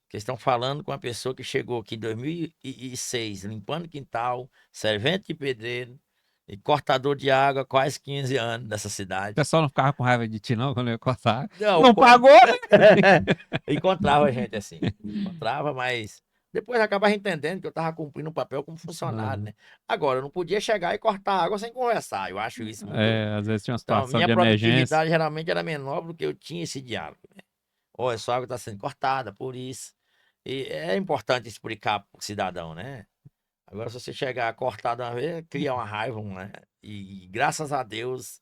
Que estão falando com uma pessoa que chegou aqui em 2006, limpando quintal, servente de pedreiro e cortador de água há quase 15 anos dessa O cidade. pessoal não ficava com raiva de ti, não, quando eu ia cortar. Não, Não pagou, né? encontrava gente assim. Encontrava, mas depois acabava entendendo que eu estava cumprindo um papel como funcionário, Aham. né? Agora, eu não podia chegar e cortar água sem conversar. Eu acho isso muito. É, às vezes tinha uma Então, situação minha de emergência. produtividade geralmente era menor do que eu tinha esse diálogo, né? Olha, sua água está sendo cortada por isso. E é importante explicar para o cidadão, né? Agora, se você chegar cortado uma vez, cria uma raiva, né? E graças a Deus,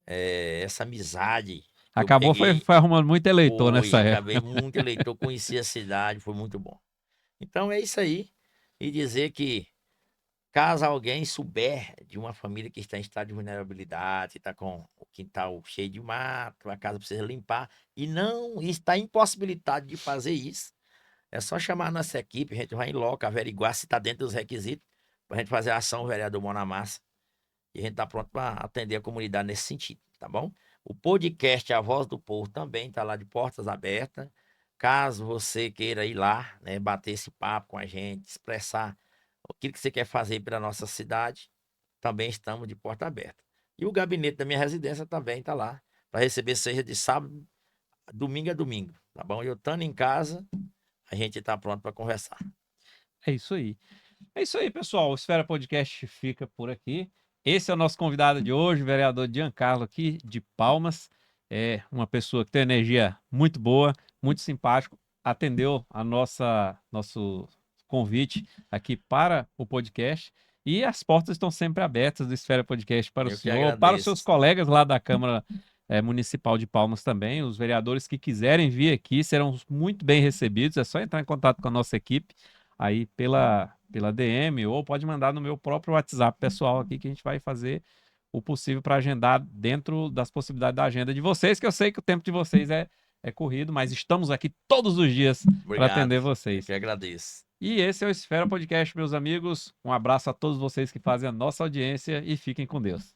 essa amizade que eu Acabou, peguei foi arrumando muito eleitor nessa foi, época. acabei muito eleitor, conheci a cidade, foi muito bom. Então é isso aí. E dizer que caso alguém souber de uma família que está em estado de vulnerabilidade, está com o quintal cheio de mato, a casa precisa limpar, e não está impossibilitado de fazer isso, é só chamar a nossa equipe, a gente vai em loco, averiguar se está dentro dos requisitos, pra gente fazer a ação, vereador Mão na Massa. E a gente tá pronto para atender a comunidade nesse sentido, tá bom? O podcast A Voz do Povo também tá lá de portas abertas. Caso você queira ir lá, né, bater esse papo com a gente, expressar o que você quer fazer pela nossa cidade, também estamos de porta aberta. E o gabinete da minha residência também tá lá, para receber seja de sábado, domingo a domingo, tá bom? Eu estando em casa, a gente tá pronto para conversar. É isso aí. É isso aí, pessoal. O Esfera Podcast fica por aqui. Esse é o nosso convidado de hoje, o vereador Giancarlo aqui de Palmas. É uma pessoa que tem energia muito boa, muito simpático. Atendeu a nosso convite aqui para o podcast. E as portas estão sempre abertas do Esfera Podcast para o Eu que senhor, para os seus agradeço. colegas lá da Câmara Municipal de Palmas também. Os vereadores que quiserem vir aqui serão muito bem recebidos. É só entrar em contato com a nossa equipe aí pela DM ou pode mandar no meu próprio WhatsApp pessoal aqui que a gente vai fazer o possível para agendar dentro das possibilidades da agenda de vocês, que eu sei que o tempo de vocês é corrido, mas estamos aqui todos os dias para Obrigado. atender Eu vocês. que agradeço. E esse é o Esfera Podcast, meus amigos. Um abraço a todos vocês que fazem a nossa audiência e fiquem com Deus.